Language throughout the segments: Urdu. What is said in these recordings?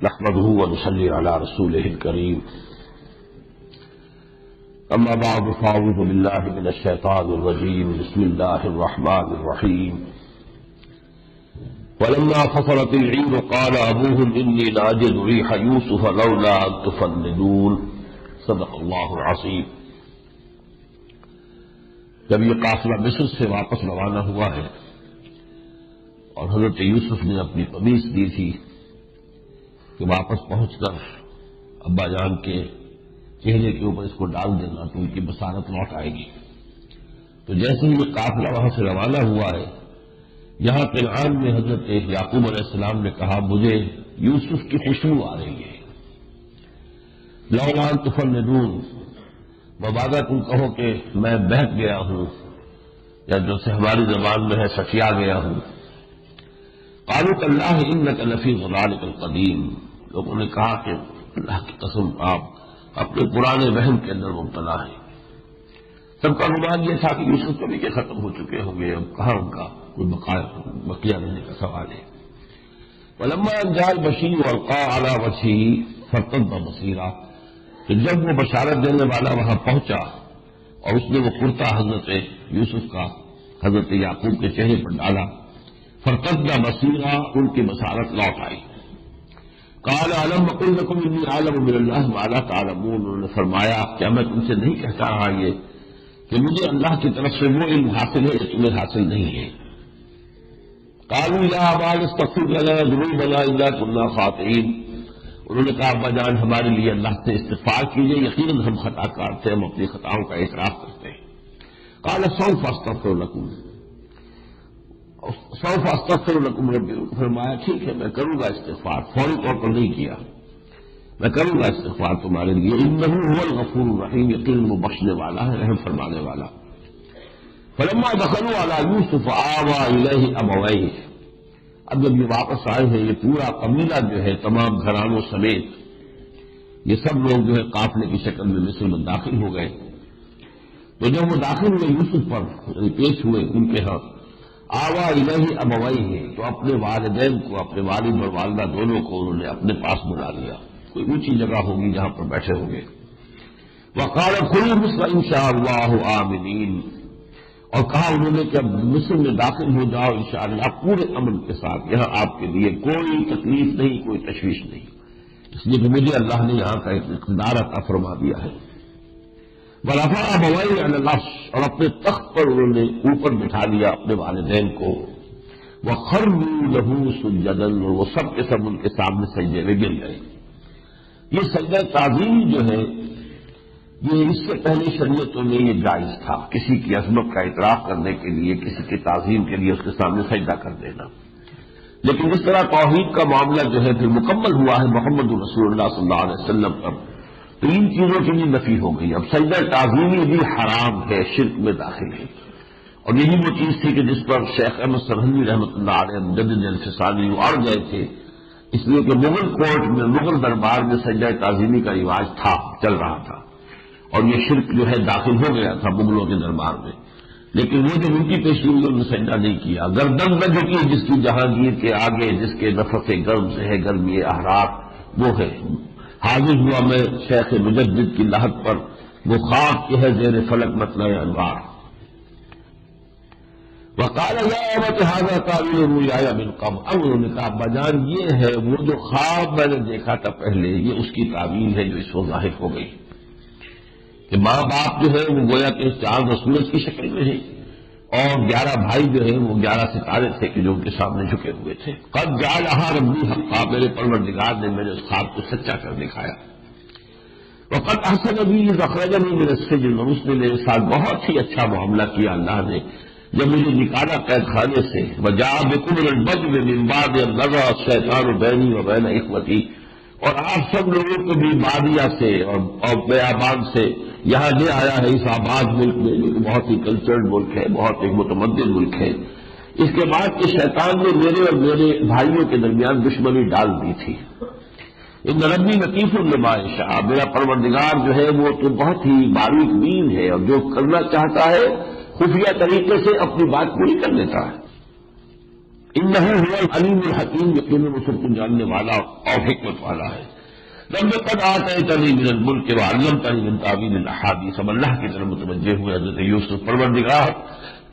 نحمده ونصلي على رسوله الكريم أما بعد فأعوذ بالله من الشيطان الرجيم بسم الله الرحمن الرحيم ولما فصلت العير قال أبوهم إني لأجد ريح يوسف لولا أن تفندون صدق الله العظيم۔ جب یہ قافلہ مصر سے واپس روانہ ہوا ہے اور حضرت یوسف نے اپنی قمیص دی تھی کہ واپس پہنچ کر ابا جان کے چہرے کے اوپر اس کو ڈال دینا تو ان کی بصارت لوٹ آئے گی، تو جیسے ہی یہ قافلہ وہاں سے روانہ ہوا ہے، یہاں کنعان میں حضرت یعقوب علیہ السلام نے کہا مجھے یوسف کی خوشبو آ رہی ہے، لولا ان تفندون، مبادہ تم کہو کہ میں بہک گیا ہوں، یا جو سے ہماری زبان میں ہے سٹیا گیا ہوں۔ قالوا تاللہ انک لفی ضلالک القدیم، لوگوں نے کہا کہ اللہ کی قسم آپ اپنے پرانے وہم کے اندر مبتلا ہیں۔ سب کا گمان یہ تھا کہ یوسف کبھی کے ختم ہو چکے ہوں گے، اب کہاں ان کا کوئی بقیہ رہنے کا سوال ہے۔ ولما ان جاء البشیر والقى على وجهه فارتد بصیرا، کہ جب وہ بشارت دینے والا وہاں پہنچا اور اس نے وہ کرتا حضرت یوسف کا حضرت یعقوب کے چہرے پر ڈالا، فرتد بصیرا، ان کی بصارت لوٹ آئی۔ قال الم اقل لكم انی اعلم من اللہ ما لا تعلمون، انہوں نے فرمایا کیا میں تم سے نہیں کہتا رہا یہ کہ مجھے اللہ کی طرف سے وہ علم حاصل ہے جو تمہیں حاصل نہیں ہے۔ قالوا یا ابا استغفر لنا ذنوبنا انا كنا خاطئین، انہوں نے کہا ابا جان ہمارے لیے اللہ سے استغفار کیجیے، یقیناً ہم خطا کار تھے، ہم اپنی خطاؤں کا اعتراف کرتے ہیں۔ قال سوف استغفر لكم، سوف استغفر لكم ربی، فرمایا ٹھیک ہے میں کروں گا استغفار، فوری طور پر نہیں کیا، میں کروں گا استغفار تمہارے لیے، انہ هو الغفور الرحیم، یقیناً وہ بخشنے والا ہے، رحم فرمانے والا۔ فلما دخلوا على يوسف آوى الیہ ابویہ، اب جب یہ واپس آئے ہیں یہ پورا قبیلہ جو ہے تمام گھرانوں سمیت یہ سب لوگ جو ہے قافلے کی شکل میں مصر میں داخل ہو گئے، تو جب وہ داخل ہوئے یوسف پر یعنی پیش ہوئے ان کے ہاں، آوا الیہ ابویہ، تو اپنے والدین کو، اپنے والد اور والدہ دونوں کو انہوں نے اپنے پاس بلا لیا، کوئی اونچی جگہ ہوگی جہاں پر بیٹھے ہوں گے۔ وقال ادخلوا مصر ان شاء اللہ آمنین، اور کہا انہوں نے کہ اب مصر میں داخل ہو جاؤ انشاءاللہ پورے امن کے ساتھ، یہاں آپ کے لیے کوئی تکلیف نہیں، کوئی تشویش نہیں، اس لیے کہ مجھے اللہ نے یہاں کا ایک اقتدار عطا فرما دیا ہے۔ ورفع ابویہ علی العرش، اور اپنے تخت پر انہوں نے اوپر بٹھا لیا اپنے والدین کو، وخروا لہ سجدا، اور وہ سب کے سب ان کے سامنے سجدے میں گر گئے۔ یہ سجدہ تعظیم جو ہے یہ اس سے پہلے شریعتوں میں یہ جائز تھا، کسی کی عظمت کا اعتراف کرنے کے لیے، کسی کی تعظیم کے لیے اس کے سامنے سجدہ کر دینا، لیکن اس طرح توحید کا معاملہ جو ہے پھر مکمل ہوا ہے محمد رسول اللہ صلی اللہ علیہ وسلم پر، تو ان چیزوں کی بھی نفی ہو گئی، اب سجدہ تعظیمی بھی حرام ہے، شرک میں داخل ہے، اور یہی وہ چیز تھی کہ جس پر شیخ احمد سرہندی رحمۃ اللہ علیہ مجدد الفسانی اڑ گئے تھے، اس لیے کہ مغل کورٹ میں، مغل دربار میں سجدہ تعظیمی کا رواج تھا، چل رہا تھا، اور یہ شرک جو ہے داخل ہو گیا تھا مغلوں کے دربار میں، لیکن وہ جب ان کی پیشی ہوئی انہوں نے سجدہ نہیں کیا، گردن نہ جھکی جس کی جہانگیر کے آگے، جس کے نفس گرم سے ہے گرمی احرار، وہ ہے حاضر ہوا میں شیخ مجدد کی لحد پر، وہ خاک کے ہے زیر فلک مطلع انوار۔ وقال یا ابت ھذا تاویل رؤیایا من قبل، اب انہوں نے کہا ابا جان یہ ہے وہ جو خواب میں نے دیکھا تھا پہلے، یہ اس کی تعویل ہے جو اس وقت ظاہر ہو گئی، کہ ماں باپ جو ہے وہ گویا کہ چاند اور سورج کی شکل میں ہے، اور 11 بھائی جو ہیں وہ 11 ستارے تھے کہ جو ان کے سامنے جھکے ہوئے تھے۔ قد جعلھا ربی حقا، میرے پروردگار نے میرے اس خواب کو سچا کر دکھایا۔ وقد احسن بی اذ اخرجنی من السجن، اور اس نے میرے ساتھ بہت ہی اچھا معاملہ کیا اللہ نے جب مجھے نکالا قید خانے سے۔ وجاء بکم من البدو من بعد ان نزغ الشیطان بینی وبین اخوتی، اور آپ سب لوگوں کو بھی بادیہ سے اور بیابان سے یہاں لے آیا ہے اس آباد ملک میں، جو کہ بہت ہی کلچرڈ ملک ہے، بہت ایک متمدن ملک ہے، اس کے بعد کہ شیطان نے میرے اور میرے بھائیوں کے درمیان دشمنی ڈال دی تھی۔ ان ربی لطیف لما یشاء، میرا پروردگار جو ہے وہ تو بہت ہی باریک بین ہے، اور جو کرنا چاہتا ہے خفیہ طریقے سے اپنی بات پوری کر لیتا ہے۔ انه هو العلیم الحکیم، یقیناً وہ سب کچھ جاننے والا اور حکمت والا ہے۔ رب قد آتیتنی من الملک وعلمتنی من تعویل الاحادیث، اب اللہ کی طرف متوجہ ہوئے حضرت یوسف، پروردگار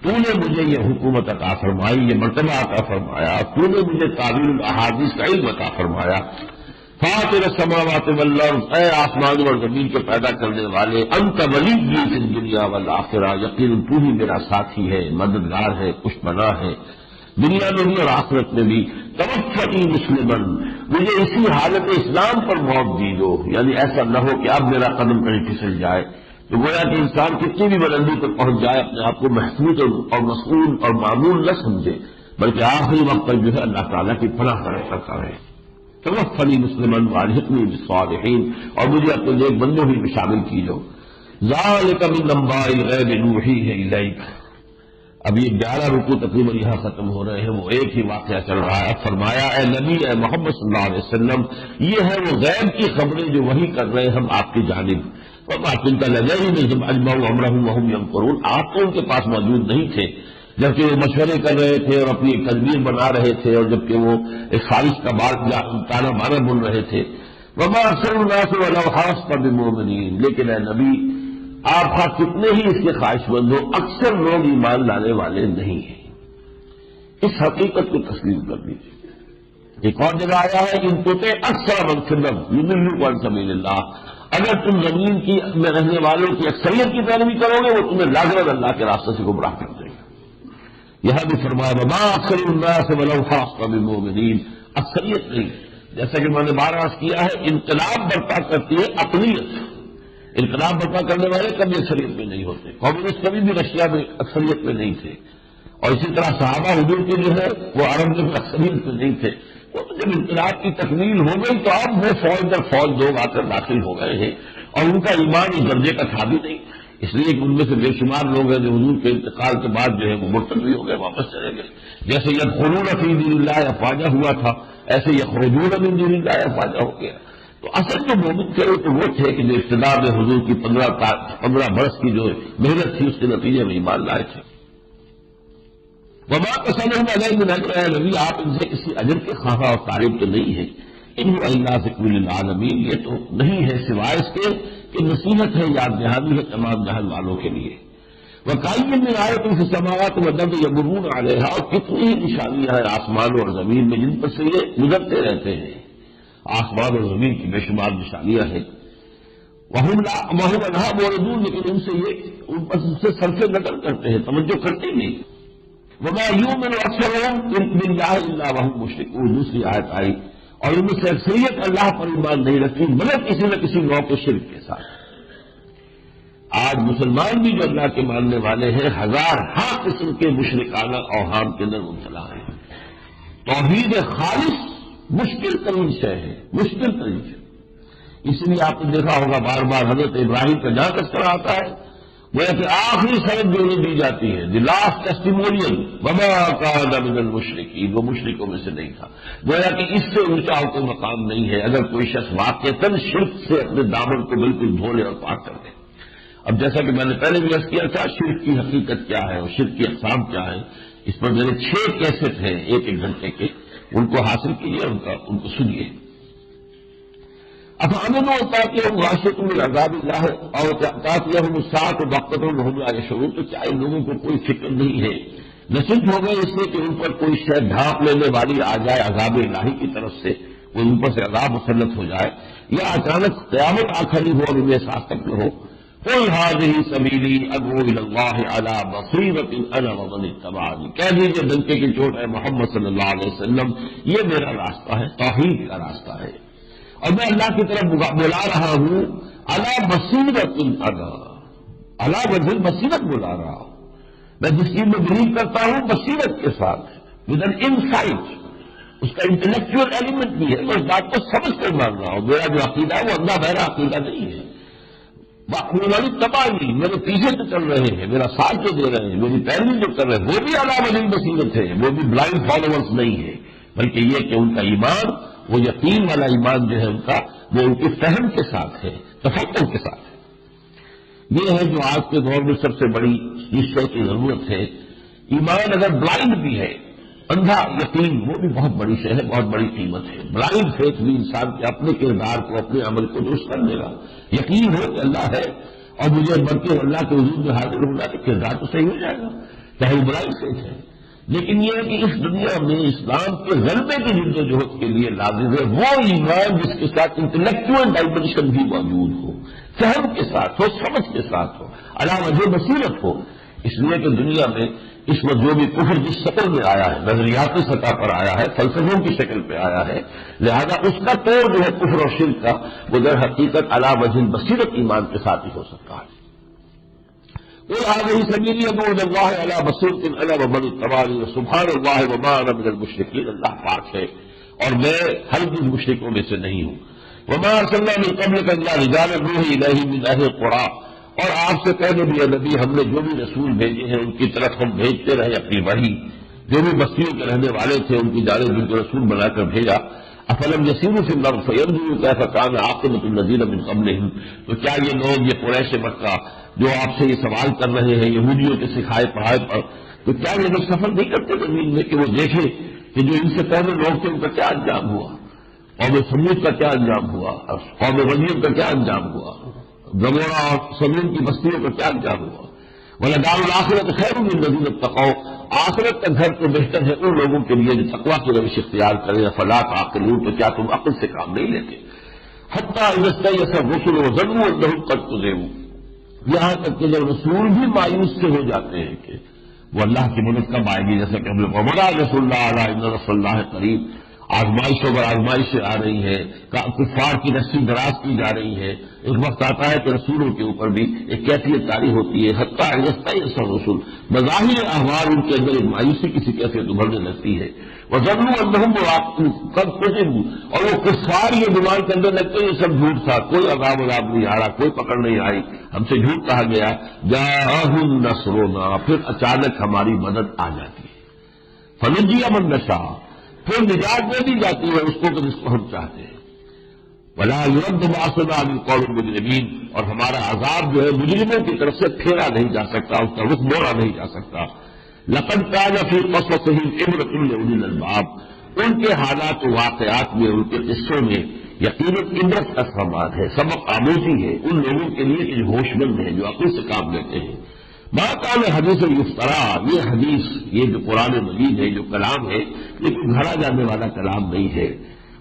تو نے مجھے یہ حکومت عطا فرمائی، یہ مرتبہ عطا فرمایا، تو نے مجھے تعویل الاحادیث کا علم عطا فرمایا۔ فاطر السماوات والارض، اے آسمان اور زمین کو پیدا کرنے والے، انت ولی فی الدنیا والآخرہ، یقیناً تو ہی میرا ساتھی ہے، مددگار ہے، کچھ بنا ہے، دنیا میں بھی اور آخرت میں بھی۔ توفنی مسلمن، مجھے اسی حالت اسلام پر موت دی دو، یعنی ایسا نہ ہو کہ اب میرا قدم کہیں پھسل جائے، تو گویا کہ انسان کتنی بھی بلندی تک پہنچ جائے اپنے آپ کو محفوظ اور مسئول اور معمول نہ سمجھے، بلکہ آخری وقت تک جو ہے اللہ تعالیٰ کی پناہ کرتا رہے۔ توفنی مسلمن والحقنی بالصالحین، اور مجھے اپنے نیک بندوں ہی میں شامل کیجو۔ ذالک من انباء الغیب نوحیہ الیک، اب یہ 11 رکوع تقریباً یہاں ختم ہو رہے ہیں، وہ ایک ہی واقعہ چل رہا ہے۔ فرمایا اے نبی، اے محمد صلی اللہ علیہ وسلم، یہ ہے وہ غیب کی خبریں جو وحی کر رہے ہیں ہم آپ کی جانب۔ وما كنت لديهم إذ أجمعوا أمرهم وهم يمكرون، آپ تو ان کے پاس موجود نہیں تھے جبکہ وہ مشورے کر رہے تھے اور اپنی ایک تدبیر بنا رہے تھے، اور جبکہ وہ ایک خارج کا تانا بانا بن رہے تھے۔ وما أكثر الناس ولو حرصت بمؤمنين، لیکن اے نبی آپ خواہ کتنے ہی اس کے خواہش مند ہو، اکثر لوگ ایمان لانے والے نہیں ہیں۔ اس حقیقت کو تسلیم کر لیجیے۔ ایک اور جگہ آیا ہے ان کو اکثر من فی الارض یضلوکم عن سبیل اللہ، اگر تم زمین کی میں رہنے والوں کی اکثریت کی پیروی کرو گے وہ تمہیں لازماً اللہ کے راستے سے گمراہ کر دیں گے۔ یہاں بھی فرمایا وما اکثر الناس ولو حرصت بالمؤمنین، اکثریت نہیں، جیسا کہ میں نے بار عرض کیا ہے، انقلاب برپا کرتی ہے اقلیت، انقلاب برپا کرنے والے کبھی اکثریت میں نہیں ہوتے، کمیونسٹ کبھی بھی رشیا میں اکثریت میں نہیں تھے، اور اسی طرح صحابہ حضور کے جو ہے وہ عرب میں اکثریت میں نہیں تھے۔ تو جب انقلاب کی تکمیل ہو گئی تو اب وہ فوج در فوج لوگ آ کر داخل ہو گئے ہیں، اور ان کا ایمان اس درجے کا تھا بھی نہیں، اس لیے کہ ان میں سے بے شمار لوگ ہیں جو حضور کے انتقال کے بعد جو ہے وہ مرتد بھی ہو گئے، واپس چلے گئے۔ جیسے یدخلون فی دین اللہ افواجا ہوا تھا، ایسے یخرجون من دین اللہ افواجا ہو گیا۔ تو اصل جو مومن تھے تو وہ تھے کہ جو ابتدا میں حضور کی 15 برس کی جو محنت تھی اس کے نتیجے میں ایمان لائے تھے۔ وما تسألهم علیہ من اجر، اے نبی آپ ان سے کسی اجر کے خواہاں اور طالب تو نہیں ہے، ان هو الا ذکر للعالمین، یہ تو نہیں ہے سوائے اس کے کہ نصیحت ہے، یاد دہانی ہے تمام جہان والوں کے لیے۔ وَكَأَيٍّ مِّنْ آیَةٍ فِي السَّمَاوَاتِ وَالْأَرْضِ يَمُرُّونَ عَلَيْهَا، اور کتنی ہی نشانیاں ہیں آسمان اور زمین میں جن پر سے یہ گزرتے رہتے ہیں، آسمان اور زمین کی بے شمار نشانیاں ہیں۔ وَهُمْ عَنْهَا مُعْرِضُونَ، لیکن ان سے صرف نظر کرتے ہیں، توجہ کرتے نہیں۔ وَمَا يُؤْمِنُ أَكْثَرُهُم بِاللَّهِ إِلَّا وَهُمْ مُشْرِكُونَ، دوسری آیت آئی، اور ان میں سے اکثریت اللہ پر ایمان نہیں رکھتی مگر کسی نہ کسی نوع کے شرک کے ساتھ۔ آج مسلمان بھی جو اللہ کے ماننے والے ہیں ہزار قسم کے مشرکانہ اوہام کے اندر مبتلا ہیں۔ توحید خالص مشکل ترین شے ہے، مشکل ترین شے، اس لیے آپ نے دیکھا ہوگا بار بار حضرت ابراہیم کا جہاں تذکرہ آتا ہے گویا کہ آخری سند جو انہیں دی جاتی ہے، دی لاسٹ ٹیسٹیمونیل، وما کان من المشرکین، وہ مشرکوں میں سے نہیں تھا، گویا کہ اس سے اونچا کوئی مقام نہیں ہے اگر کوئی شخص واقعتاً شرک سے اپنے دامن کو بالکل دھو لے اور پاک کر دے۔ اب جیسا کہ میں نے پہلے بھی عرض کیا تھا شرک کی حقیقت کیا ہے اور شرک کی اقسام کیا ہے، اس پر میرے 6 کیسٹ ہیں ایک گھنٹے کے، ان کو حاصل کیجیے، ان کو سنیے۔ افامنوا تاتيهم غاشية من عذاب الله اور تاتيهم الساعة بغتة وهم لا يشعرون، تو کیا ان لوگوں کو کوئی فکر نہیں ہے، نصیب ہو گئے اس لیے کہ ان پر کوئی شے ڈھانپ لینے والی آ جائے عذاب الہی کی طرف سے، وہ ان پر سے عذاب مسلط ہو جائے، یا اچانک قیامت آ کھڑی ہو اور انہیں احساس تک نہ ہو۔ قل هذه سبيلي ادعو الى الله على بصيرة انا ومن اتبعني، کہہ دیجیے ڈنکے کی چوٹ ہے محمد صلی اللہ علیہ وسلم، یہ میرا راستہ ہے، توحید کا راستہ ہے، اور میں اللہ کی طرف بلا رہا ہوں علی بصیرت، علی وجہ بصیرت بلا رہا ہوں، میں جس چیز میں بلیو کرتا ہوں بصیرت کے ساتھ، ود این انسائٹ، اس کا انٹلیکچوئل ایلیمنٹ بھی ہے، میں اس بات کو سمجھ کر مان رہا ہوں، میرا جو عقیدہ ہے وہ اندھا بہرا عقیدہ نہیں ہے، والی تباہی میرے پیچھے تو چل رہے ہیں، میرا ساتھ جو دے رہے ہیں، میری پیروی جو کر رہے ہیں وہ بھی علی وجہ بصیرت ہے، وہ بھی بلائنڈ فالوورز نہیں ہے، بلکہ یہ کہ ان کا ایمان، وہ یقین والا ایمان جو ہے ان کا، وہ ان کے فہم کے ساتھ ہے، تفکر کے ساتھ ہے۔ یہ ہے جو آج کے دور میں سب سے بڑی اس شے کی ضرورت ہے۔ ایمان اگر بلائنڈ بھی ہے اندھا یقین وہ بھی بہت بڑی شے ہے، بہت بڑی قیمت ہے۔ بلائنڈ فیتھ بھی انسان کے اپنے کردار کو، اپنے عمل کو درست کر دے گا۔ یقین ہو کہ اللہ ہے اور مجھے بڑھ کے اللہ کے حضور میں حاضر ہونا کہ کردار تو صحیح ہو جائے گا، چاہے وہ بلائنڈ فیتھ ہے۔ لیکن یہ ہے کہ اس دنیا میں اسلام کے غلبے کی جدوجہد کے لیے لازم ہے وہ ایمان جس کے ساتھ انٹلیکچوئل ڈائمنشن بھی موجود ہو، فہم کے ساتھ ہو، سمجھ کے ساتھ ہو، علی وجہ بصیرت ہو۔ اس لیے کہ دنیا میں اس وقت جو بھی کفر جس شکل میں آیا ہے، نظریاتی سطح پر آیا ہے، فلسفوں کی شکل پہ آیا ہے، لہذا اس کا توڑ جو ہے کفر اور شرک کا وہ در حقیقت علی وجہ بصیرت ایمان کے ساتھ ہی ہو سکتا ہے۔ قل هذه سبيلي ادعو الى الله على بصيرة انا ومن اتبعني سبحان الله وما انا من المشركين۔ اللہ پاک ہے اور میں ہرگز مشرکوں میں سے نہیں ہوں۔ وما ارسلنا من قبلك الا رجالا نوحي اليهم من اهل القرى، اور آپ سے پہلے بھی نبی ہم نے جو بھی رسول بھیجے ہیں ان کی طرف ہم بھیجتے رہے اپنی وحی، جو بھی بستیوں کے رہنے والے تھے ان کی جانب جن کو رسول بنا کر بھیجا۔ افلم يسيروا في الارض فينظروا كيف كان عاقبة الذين من قبلهم، تو کیا یہ لوگ، یہ قریش مکہ جو آپ سے یہ سوال کر رہے ہیں یہودیوں کے سکھائے پڑھائے پر، تو کیا یہ لوگ سفر نہیں کرتے زمین میں کہ وہ دیکھیں کہ جو ان سے پہلے لوگ تھے ان کا کیا انجام ہوا، قوم سمود کا کیا انجام ہوا، قوم غدیر کا کیا انجام ہوا، گمورا اور سمون کی بستیوں کا کیا انجام ہوا۔ وَلَدَارُ الْآخِرَةِ خَيْرٌ لِلَّذِينَ اتَّقَوْا، آخرت کا گھر تو بہتر ہے ان لوگوں کے لیے جو تقویٰ کی روش اختیار کریں۔ فَلَا تَعْقِلُونَ، تو کیا تم عقل سے کام نہیں لیتے؟ حَتَّىٰ إِذَا اسْتَيْأَسَ الرُّسُلُ وَظَنُّوا أَنَّهُمْ قَدْ كُذِبُوا، یہاں تک کہ جب رسول بھی مایوس سے ہو جاتے ہیں کہ وہ اللہ کی مدد کب آئے گی، جیسے کہ ہم نے وَمَا نَصْرُ اللَّهِ عَلَىٰ إِنَّ نَصْرَ اللَّهِ قَرِيبٌ، آزمائشوں پر آزمائشیں آ رہی ہیں، کفار کی رسی دراز کی جا رہی ہے، ایک وقت آتا ہے کہ رسولوں کے اوپر بھی ایک کیفیت طاری ہوتی ہے۔ حتیٰ یستیأس الرسل، بظاہر احوال ان کے اندر ایک مایوسی کسی کیفیت ابھرنے لگتی ہے۔ وظنوا انہم قد كذبوا، اور وہ کفار یہ گمان کرنے لگتے ہیں یہ سب جھوٹ تھا، کوئی عذاب نہیں آ رہا، کوئی پکڑ نہیں آئی، ہم سے جھوٹ کہا گیا۔ جاءهم نصرنا، پھر اچانک ہماری مدد آ جاتی ہے۔ فنجی من نشاء، پھر نجات دے دی جاتی ہے اس کو کہ جس کو ہم چاہتے ہیں۔ ولا يرد بأسنا عن القوم المجرمين، اور ہمارا عذاب جو ہے مجرموں کی طرف سے پھیرا نہیں جا سکتا، اس کا رخ موڑا نہیں جا سکتا۔ لقد كان في قصصهم عبرة لأولي الألباب، ان کے حالات و واقعات میں، ان کے قصوں میں یقیناً عبرت کا سامان ہے، سبق آموزی ہے ان لوگوں کے لیے کہ جو ہوش مند ہیں، جو عقل سے کام لیتے ہیں۔ ما کان حدیث یفترا، یہ حدیث، یہ جو قرآن مجید ہے، جو کلام ہے، یہ کوئی گھڑا جانے والا کلام نہیں ہے۔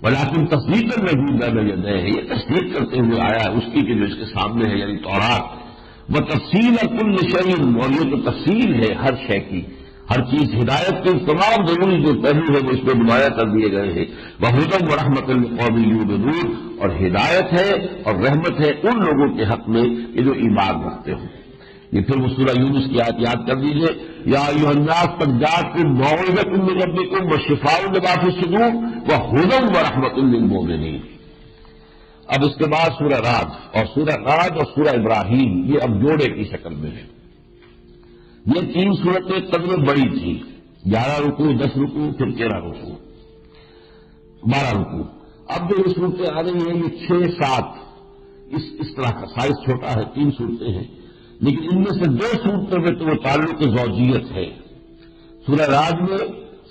ولیکن تصدیق الذی بین یدیہ، یہ تصدیق کرتے ہوئے آیا ہے اس کی کہ جو اس کے سامنے ہے، یعنی تورات۔ وتفصیل کل شیء، اور یہ تو تفصیل ہے ہر شے کی، ہر چیز، ہدایت کے تمام ضروری جو پہلو ہے وہ اس میں نمایاں کر دیے گئے ہیں۔ وہدی ورحمۃ لقوم یؤمنون، اور ہدایت ہے اور رحمت ہے ان لوگوں کے حق میں کہ جو ایمان رکھتے ہوں۔ یہ پھر وہ سورہ یونس کی آیت یاد کر دیجئے، یا ایھا الناس قد جاءتکم موعظۃ من ربکم وشفاء لما فی الصدور وہدی ورحمۃ للمؤمنین۔ اب اس کے بعد سورہ رعد، اور سورہ رعد اور سورہ ابراہیم یہ اب جوڑے کی شکل میں ہے۔ یہ تین صورتیں قدر بڑی تھیں، 11 رکوع، 10 رکوع، پھر 13 رکوع، 12 رکوع۔ اب جو یہ صورتیں آ رہی ہیں یہ 6 7 اس طرح کا سائز چھوٹا ہے، 3 صورتیں ہیں، لیکن ان میں سے 2 صورتوں میں تو وہ تعلق زوجیت ہے۔ سورہ رعد میں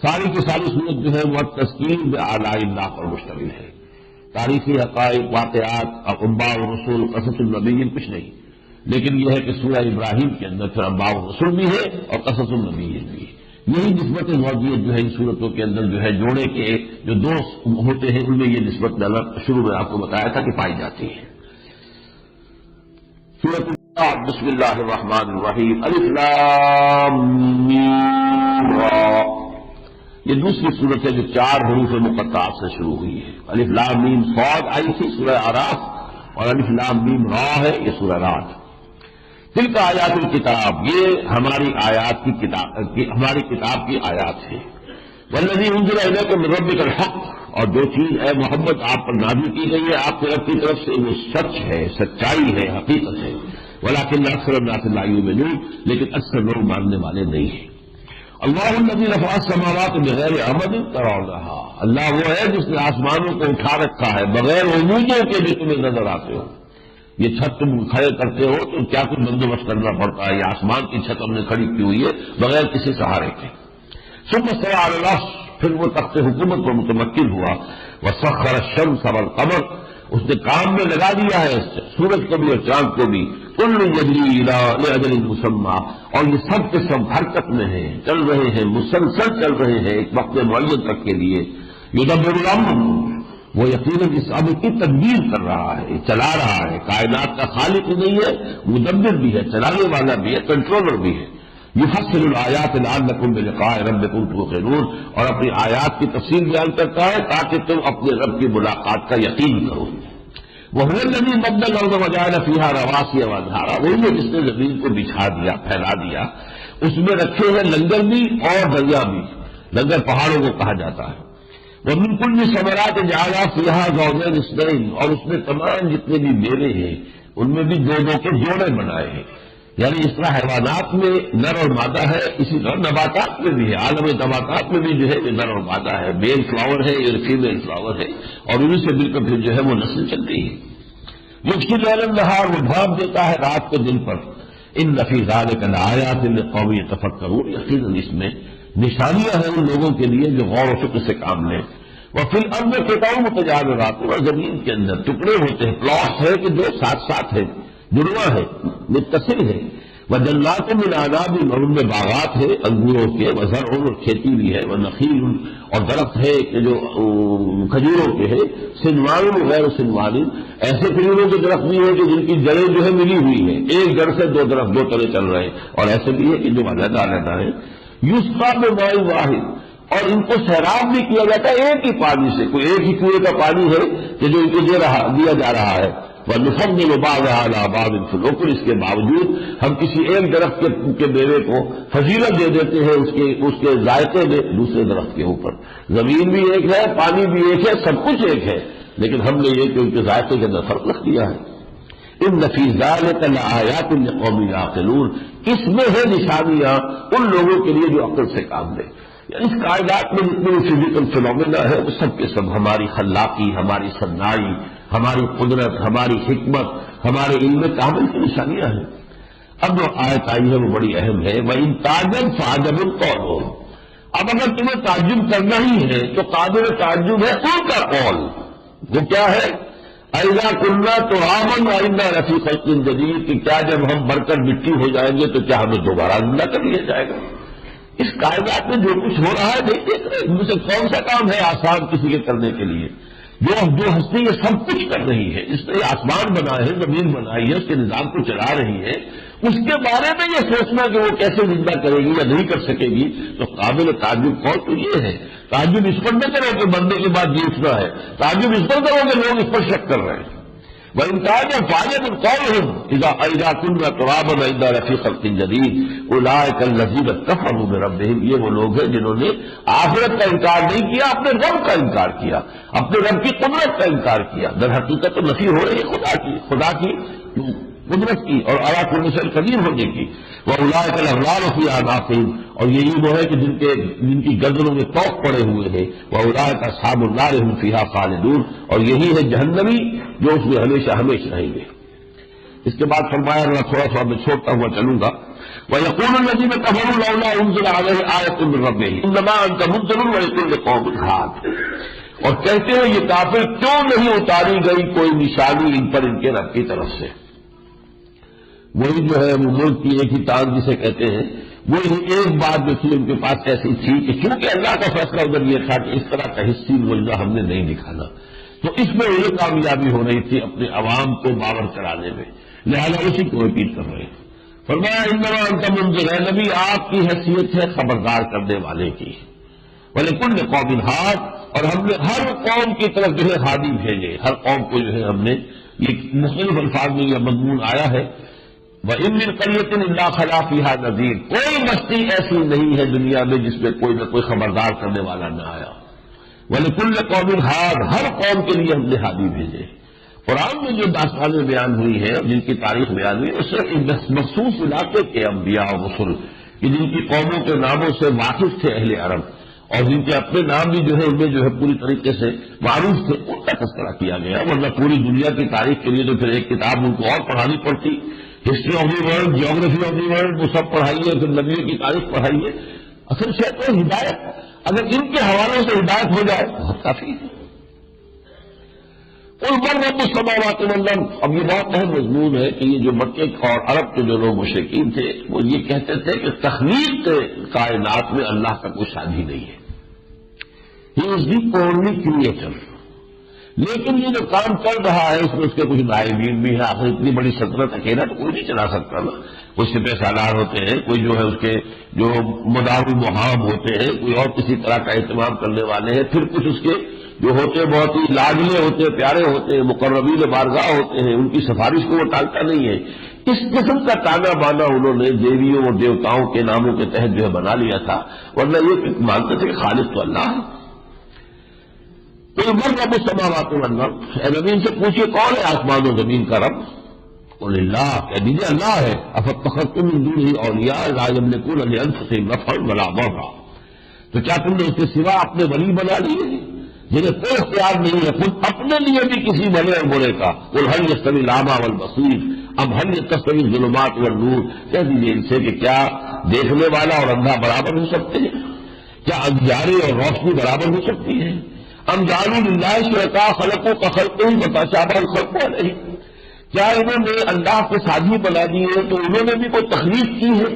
ساری کی ساری صورت جو ہے وہ تذکیر بآلاء اللہ پر مشتمل ہے، تاریخی حقائق، واقعات، انباء الرسول، قصص النبیین کچھ نہیں، لیکن یہ ہے کہ سورہ ابراہیم کے اندر پھر انباء الرسول بھی ہے اور قصص النبیین بھی ہے۔ یہی نسبت زوجیت جو ہے ان صورتوں کے اندر جو ہے جوڑے کے جو 2 ہوتے ہیں ان میں یہ نسبت شروع میں آپ کو بتایا تھا کہ پائی جاتی ہے۔ سورۃ بسم اللہ الرحمن الرحیم، الف لام میم را، یہ دوسری صورت ہے جو 4 حروف مقطعات سے شروع ہوئی ہے۔ الف لام میم صاد آئی تھی سورہ اعراف، اور الف لام میم را ہے یہ سورہ رعد۔ تلک آیات الکتاب، یہ ہماری آیات کی کتاب، ہماری کتاب کی آیات ہے۔ والذی انزل الیک من ربک الحق، اور جو چیز اے محمد آپ پر نازل کی گئی ہے آپ کے رب کی طرف سے وہ سچ ہے، سچائی ہے، حقیقت ہے۔ ولکن اکثر الناس لا یؤمنون، لیکن اکثر لوگ ماننے والے نہیں ہیں۔ اللہ الذی رفع السماوات بغیر عمد ترونہا، اللہ وہ ہے جس نے آسمانوں کو اٹھا رکھا ہے بغیر عمودوں کے بھی تمہیں نظر آتے ہو۔ یہ چھت تم کھڑے کرتے ہو تو کیا کچھ بندوبست کرنا پڑتا ہے، یہ آسمان کی چھت ہم نے کھڑی کی ہوئی ہے بغیر کسی سہارے کے۔ ثم استوى على العرش، پھر وہ تخت حکومت پر متمکن ہوا. وسخر الشمس والقمر، اس نے کام میں لگا دیا ہے سورج کو بھی اور چاند کو بھی. کل یجری الی اجل مسمى، اور یہ سب کے سب حرکت میں ہیں، چل رہے ہیں، مسلسل چل رہے ہیں ایک وقت معین تک کے لیے. یدبر الامر، وہ یقیناً اس امر کی تدبیر کر رہا ہے، چلا رہا ہے. کائنات کا خالق ہی نہیں ہے، مدبر بھی ہے، چلانے والا بھی ہے، کنٹرولر بھی ہے. یفصل الآیات لعلکم بلقاء ربکم توقنون، اور اپنی آیات کی تفصیل بیان کرتا ہے تاکہ تم اپنے رب کی ملاقات کا یقین کرو. وَهُوَ الَّذِي مَدَّ الْأَرْضَ وَجَعَلَ فِيهَا رَوَاسِيَ وَأَنْهَارًا، وہی ہے جس نے زمین کو بچھا دیا، پھیلا دیا، اس میں رکھے ہیں لنگر بھی اور دریا بھی. لنگر پہاڑوں کو کہا جاتا ہے. وَمِن كُلِّ ثَمَرَاتٍ جَعَلَ فِيهَا زَوْجَيْنِ اثْنَيْنِ، اور اس نے تمام جتنے بھی میوے ہیں ان میں بھی دو دو کے جوڑے بنائے ہیں. یعنی اس طرح حیوانات میں نر اور مادہ ہے، اسی طرح نباتات میں بھی ہے. عالم نباتات میں بھی جو ہے یہ نر اور مادہ ہے، میل فلاور ہے یہ فیمیل فلاور ہے، اور انہیں سے مل کر پھر جو ہے وہ نسل چلتی ہے. مشکل لیل النہار، وہ ڈھانپ دیتا ہے رات کو دن پر. ان فی ذلک لآیات لقوم یتفکرون، یقیناً اس میں نشانیاں ہیں ان لوگوں کے لیے جو غور و فکر سے کام لیں. وفی الارض قطع متجاورات، اور زمین کے اندر ٹکڑے ہوتے ہیں، پلاٹس ہے کہ جو ساتھ ساتھ ہے، جڑواں ہے، متصل ہے. وجنات من اعناب، اور ان میں باغات ہے انگوروں کے، وزرع، اور کھیتی بھی ہے، ونخیل، اور درخت ہے کہ جو کھجوروں کے ہے، سنوان غیر سنوان، ایسے کھجوروں کے درخت بھی ہیں کہ جن کی جڑیں جو ہے ملی ہوئی ہیں، ایک جڑ سے دو درخت دو طرح چل رہے ہیں، اور ایسے بھی ہے کہ جو علیحدہ علیحدہ ہیں. یسقا بماء واحد، اور ان کو سیراب بھی کیا جاتا ہے ایک ہی پانی سے. کوئی ایک ہی کنویں کا پانی ہے کہ جو ان کو دیا جا رہا ہے. وَنُفَضِّلُ بَعْضَهَا عَلَىٰ بَعْضٍ فِي الْأُكُلِ، اس کے باوجود ہم کسی ایک درخت کے میوے کو فضیلت دے دیتے ہیں اس کے ذائقے میں دوسرے درخت کے اوپر. زمین بھی ایک ہے، پانی بھی ایک ہے، سب کچھ ایک ہے، لیکن ہم نے یہ کہ ان کے ذائقے کے اندر فرق رکھ دیا ہے. ان فی ذلک لآیات لقوم یعقلون، اس میں ہے نشانیاں ان لوگوں کے لیے جو عقل سے کام لیں. اس کائنات میں جتنے بھی فزیکل فینومینا ہے وہ سب کے سب ہماری خلاقی، ہماری صنائی، ہماری قدرت، ہماری حکمت، ہمارے علم کامل کی نشانیاں ہیں. اب جو آیت آئی ہے وہ بڑی اہم ہے. وَإِن تَعْجَبْ فَعَجَبٌ قَوْلُهُمْ، اب اگر تمہیں تعجب کرنا ہی ہے تو قابل تعجب ہے ان کا قول. وہ کیا ہے؟ اَإِذَا كُنَّا تُرَابًا وَإِنَّا لَفِي خَلْقٍ جَدِيدٍ، کہ کیا جب ہم بڑھ کر مٹی ہو جائیں گے تو کیا ہمیں دوبارہ زندہ کر لیا جائے گا. اس کائنات میں جو کچھ ہو رہا ہے دیکھ رہے ہیں، ان میں سے کون سا کام ہے آسان کسی کے کرنے کے لیے؟ جو ہستی یہ سب کچھ کر رہی ہے، اس نے آسمان بنایا ہے، زمین بنائی ہے، اس کے نظام کو چلا رہی ہے، اس کے بارے میں یہ سوچنا کہ وہ کیسے زندہ کرے گی یا نہیں کر سکے گی، تو قابل تعجب قول تو یہ ہے. تعجب اس پر نہ کرو کہ بندے کے بعد یہ اٹھنا ہے، تعجب اس پر کرو کہ لوگ اس پر شک کر رہے ہیں. وَإِن تَعْجَبْ فَعَجَبٌ قَوْلُهُمْ إِذَا كُنَّا تُرَابًا وَإِنَّا لَفِي خَلْقٍ جَدِيدٍ أُولَٰئِكَ الَّذِينَ كَفَرُوا بِرَبِّهِمْ، یہ وہ لوگ ہیں جنہوں نے آخرت کا انکار نہیں کیا، اپنے رب کا انکار کیا، اپنے رب کی قدرت کا انکار کیا. در حقیقت تو نفی ہو رہی ہے خدا کی قدرت کی اور علی کل شیء قدیر ہونے کی. وَأُولَٰئِكَ الْأَغْلَالُ فِي أَعْنَاقِهِمْ، اور یہی وہ ہے کہ جن کی گردنوں میں طوق پڑے ہوئے ہیں. وَأُولَٰئِكَ أَصْحَابُ النَّارِ هُمْ فِيهَا خَالِدُونَ، اور یہی ہے جہنمی جو اس میں ہمیشہ ہمیشہ رہیں گے. اس کے بعد فرمایا، میں تھوڑا سا میں چھوڑتا ہوا چلوں گا. وَيَقُولُ الَّذِينَ كَفَرُوا لَوْلَا أُنزِلَ عَلَيْهِ آيَةٌ مِّن رَّبِّهِ إِنَّمَا أَنتَ مُنذِرٌ وَلِكُلِّ قَوْمٍ هَادٍ، اور کہتے ہیں یہ کافر کیوں نہیں اتاری گئی کوئی نشانی ان پر ان کے رب کی طرف سے. وہی جو ہے وہ ملک کی ایک ہی تان جسے کہتے ہیں، وہ ایک بات جو تھی ان کے پاس ایسی تھی کہ چونکہ اللہ کا فیصلہ ادھر یہ تھا کہ اس طرح کا حصی ملزہ ہم نے نہیں دکھانا، تو اس میں یہ کامیابی ہو رہی تھی اپنے عوام کو باور کرانے میں، لہذا اسی کو رپیٹ کر رہے ہیں. فرمایا انما انت منذر، ہے نبی آپ کی حیثیت ہے خبردار کرنے والے کی. وَلِكُلِّ قَوْمٍ هَادٍ، اور ہم نے ہر قوم کی طرف جو ہے ہادی بھیجے، ہر قوم کو جو ہے ہم نے، یہ مختلف الفاظ میں یہ مضمون آیا ہے. وَإِن مِّن قَرْيَةٍ إِلَّا خَلَا فِيهَا نَذِيرٌ، کوئی بستی ایسی نہیں ہے دنیا میں جس میں کوئی نہ کوئی خبردار کرنے والا نہ آیا. وَلِكُلِّ قَوْمٍ هَادٍ، ہر قوم کے لیے ہم نے ہادی بھیجے. قرآن میں جو داستانیں بیان ہوئی ہیں جن کی تاریخ بیان ہوئی اس سے مخصوص علاقے کے انبیاء و رسل کہ جن کی قوموں کے ناموں سے واقف تھے اہل عرب، اور جن کے اپنے نام بھی جو ہے ان میں جو ہے پوری طریقے سے معروف تھے، ان کا تذکرہ کیا گیا. ورنہ پوری دنیا کی تاریخ کے لیے تو پھر ایک کتاب ان کو اور پڑھانی پڑتی. History of the world, geography of the world, وہ سب پڑھائیے، پھر نبیوں کی تاریخ پڑھائیے، اصل شے تو ہدایت، اگر ان کے حوالوں سے ہدایت ہو جائے بہت کافی ہے۔ من رب السماوات والارض، اب یہ بہت اہم مضمون ہے کہ یہ جو مکے اور عرب کے جو لوگ مشرکین تھے وہ یہ کہتے تھے کہ تخلیق کائنات میں اللہ کا کوئی شادی نہیں ہے، ہی از دی اونلی کریٹر۔ لیکن یہ جو کام چل رہا ہے اس میں اس کے کچھ نائبین بھی ہیں، آخر اتنی بڑی سلطنت اکیلا تو کوئی نہیں چلا سکتا نا، کوئی سپہ سالار ہوتے ہیں، کوئی جو ہے اس کے جو مداوی مہام ہوتے ہیں، کوئی اور کسی طرح کا اہتمام کرنے والے ہیں، پھر کچھ اس کے جو ہوتے ہیں بہت ہی لاڈلے ہوتے ہیں، پیارے ہوتے ہیں، مقربین بارگاہ ہوتے ہیں، ان کی سفارش کو وہ ٹالتا نہیں ہے۔ اس قسم کا تانا بانا انہوں نے دیویوں اور دیوتاؤں کے ناموں کے تحت جو ہے بنا لیا تھا، ورنہ یہ مانتے تھے کہ خالق تو اللہ ہے۔ تو من رب السماوات والارض، اے نبی ان سے پوچھئے کون ہے آسمان و زمین کا رب؟ قل اللہ، کہہ دیجیے اللہ ہے۔ افاتخذتم من دونہ اولیاء لا یملکون لانفسہم نفعا ولا ضرا، تو کیا تم نے اس کے سوا اپنے ولی بنا لیے جنہیں کوئی اختیار نہیں ہے خود اپنے لیے بھی کسی بھلے اور برے کا؟ قل هل یستوی الاعمی والبصیر ام هل تستوی الظلمات والنور، کہہ دیجیے ان سے کہ کیا دیکھنے والا اور اندھا برابر ہو سکتے ہیں؟ کیا اندھیارے اور روشنی برابر ہو سکتی ہے؟ ام جعلوا للہ شرکاء خلقوا كخلقه فتشابه الخلق علیہم، کیا انہوں نے اللہ کے ساتھی بنا دیے تو انہوں نے بھی کوئی تخلیق کی ہے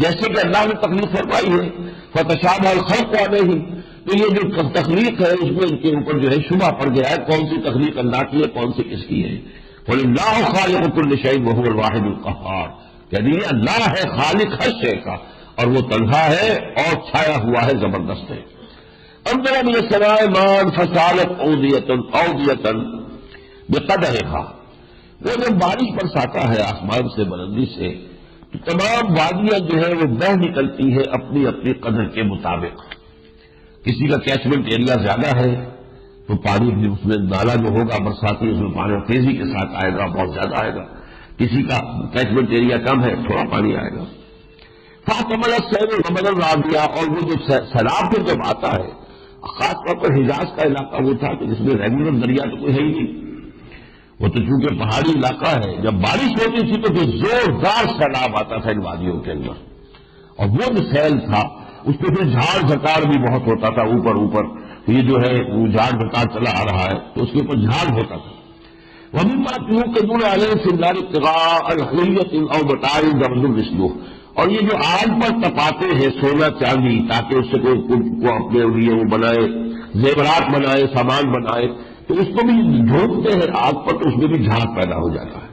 جیسے کہ اللہ نے تخلیق فرمائی ہے؟ فتشابه الخلق علیہم، تو یہ جو تخلیق ہے اس میں ان کے اوپر جو ہے شبہ پڑ گیا ہے، کون سی تخلیق اللہ کی ہے کون سی کس کی ہے؟ قل اللہ خالق کل شیء وهو الواحد القہار، کہہ دیجیے اللہ ہے خالق ہر شے کا اور وہ تنہا ہے اور چھایا ہوا ہے، زبردست ہے۔ انزل من السماء ماء فسالت اودیة بقدرها، وہ جب بارش برساتا ہے آسمان سے بلندی سے تو تمام وادیاں جو ہے وہ بہہ نکلتی ہے اپنی اپنی قدر کے مطابق۔ کسی کا کیچمنٹ ایریا زیادہ ہے تو پانی بھی اس میں نالا جو ہوگا برساتی اس میں پانی تیزی کے ساتھ آئے گا، بہت زیادہ آئے گا۔ کسی کا کیچمنٹ ایریا کم ہے تھوڑا پانی آئے گا۔ فاحتمل السیل زبد الرابیہ، اور وہ جو سیلاب پھر جب آتا ہے، خاص طور پر حجاز کا علاقہ وہ تھا کہ جس میں ریگولر دریا تو کوئی ہے ہی نہیں، وہ تو چونکہ پہاڑی علاقہ ہے، جب بارش ہوتی تھی تو پھر زوردار سیلاب آتا تھا ان وادیوں کے اندر، اور وہ جو سیل تھا اس پہ پھر جھاڑ جھکاڑ بھی بہت ہوتا تھا اوپر، تو یہ جو ہے وہ جھاڑ جھکاڑ چلا آ رہا ہے تو اس کے اوپر جھاڑ ہوتا تھا۔ وَمِمَّا تُوقِدُونَ عَلَيْهِ فِي النَّارِ ابْتِغَاءَ الْحِلْيَةِ أَوْ مَتَاعٍ زَبْدٌ مِثْلُهُ، اور یہ جو آگ پر تپاتے ہیں سونا چاندی تاکہ اس سے کوئی اپنے لیے وہ بنائے، زیورات بنائے، سامان بنائے، تو اس کو بھی جھونکتے ہیں آگ پر تو اس میں بھی جھاگ پیدا ہو جاتا ہے۔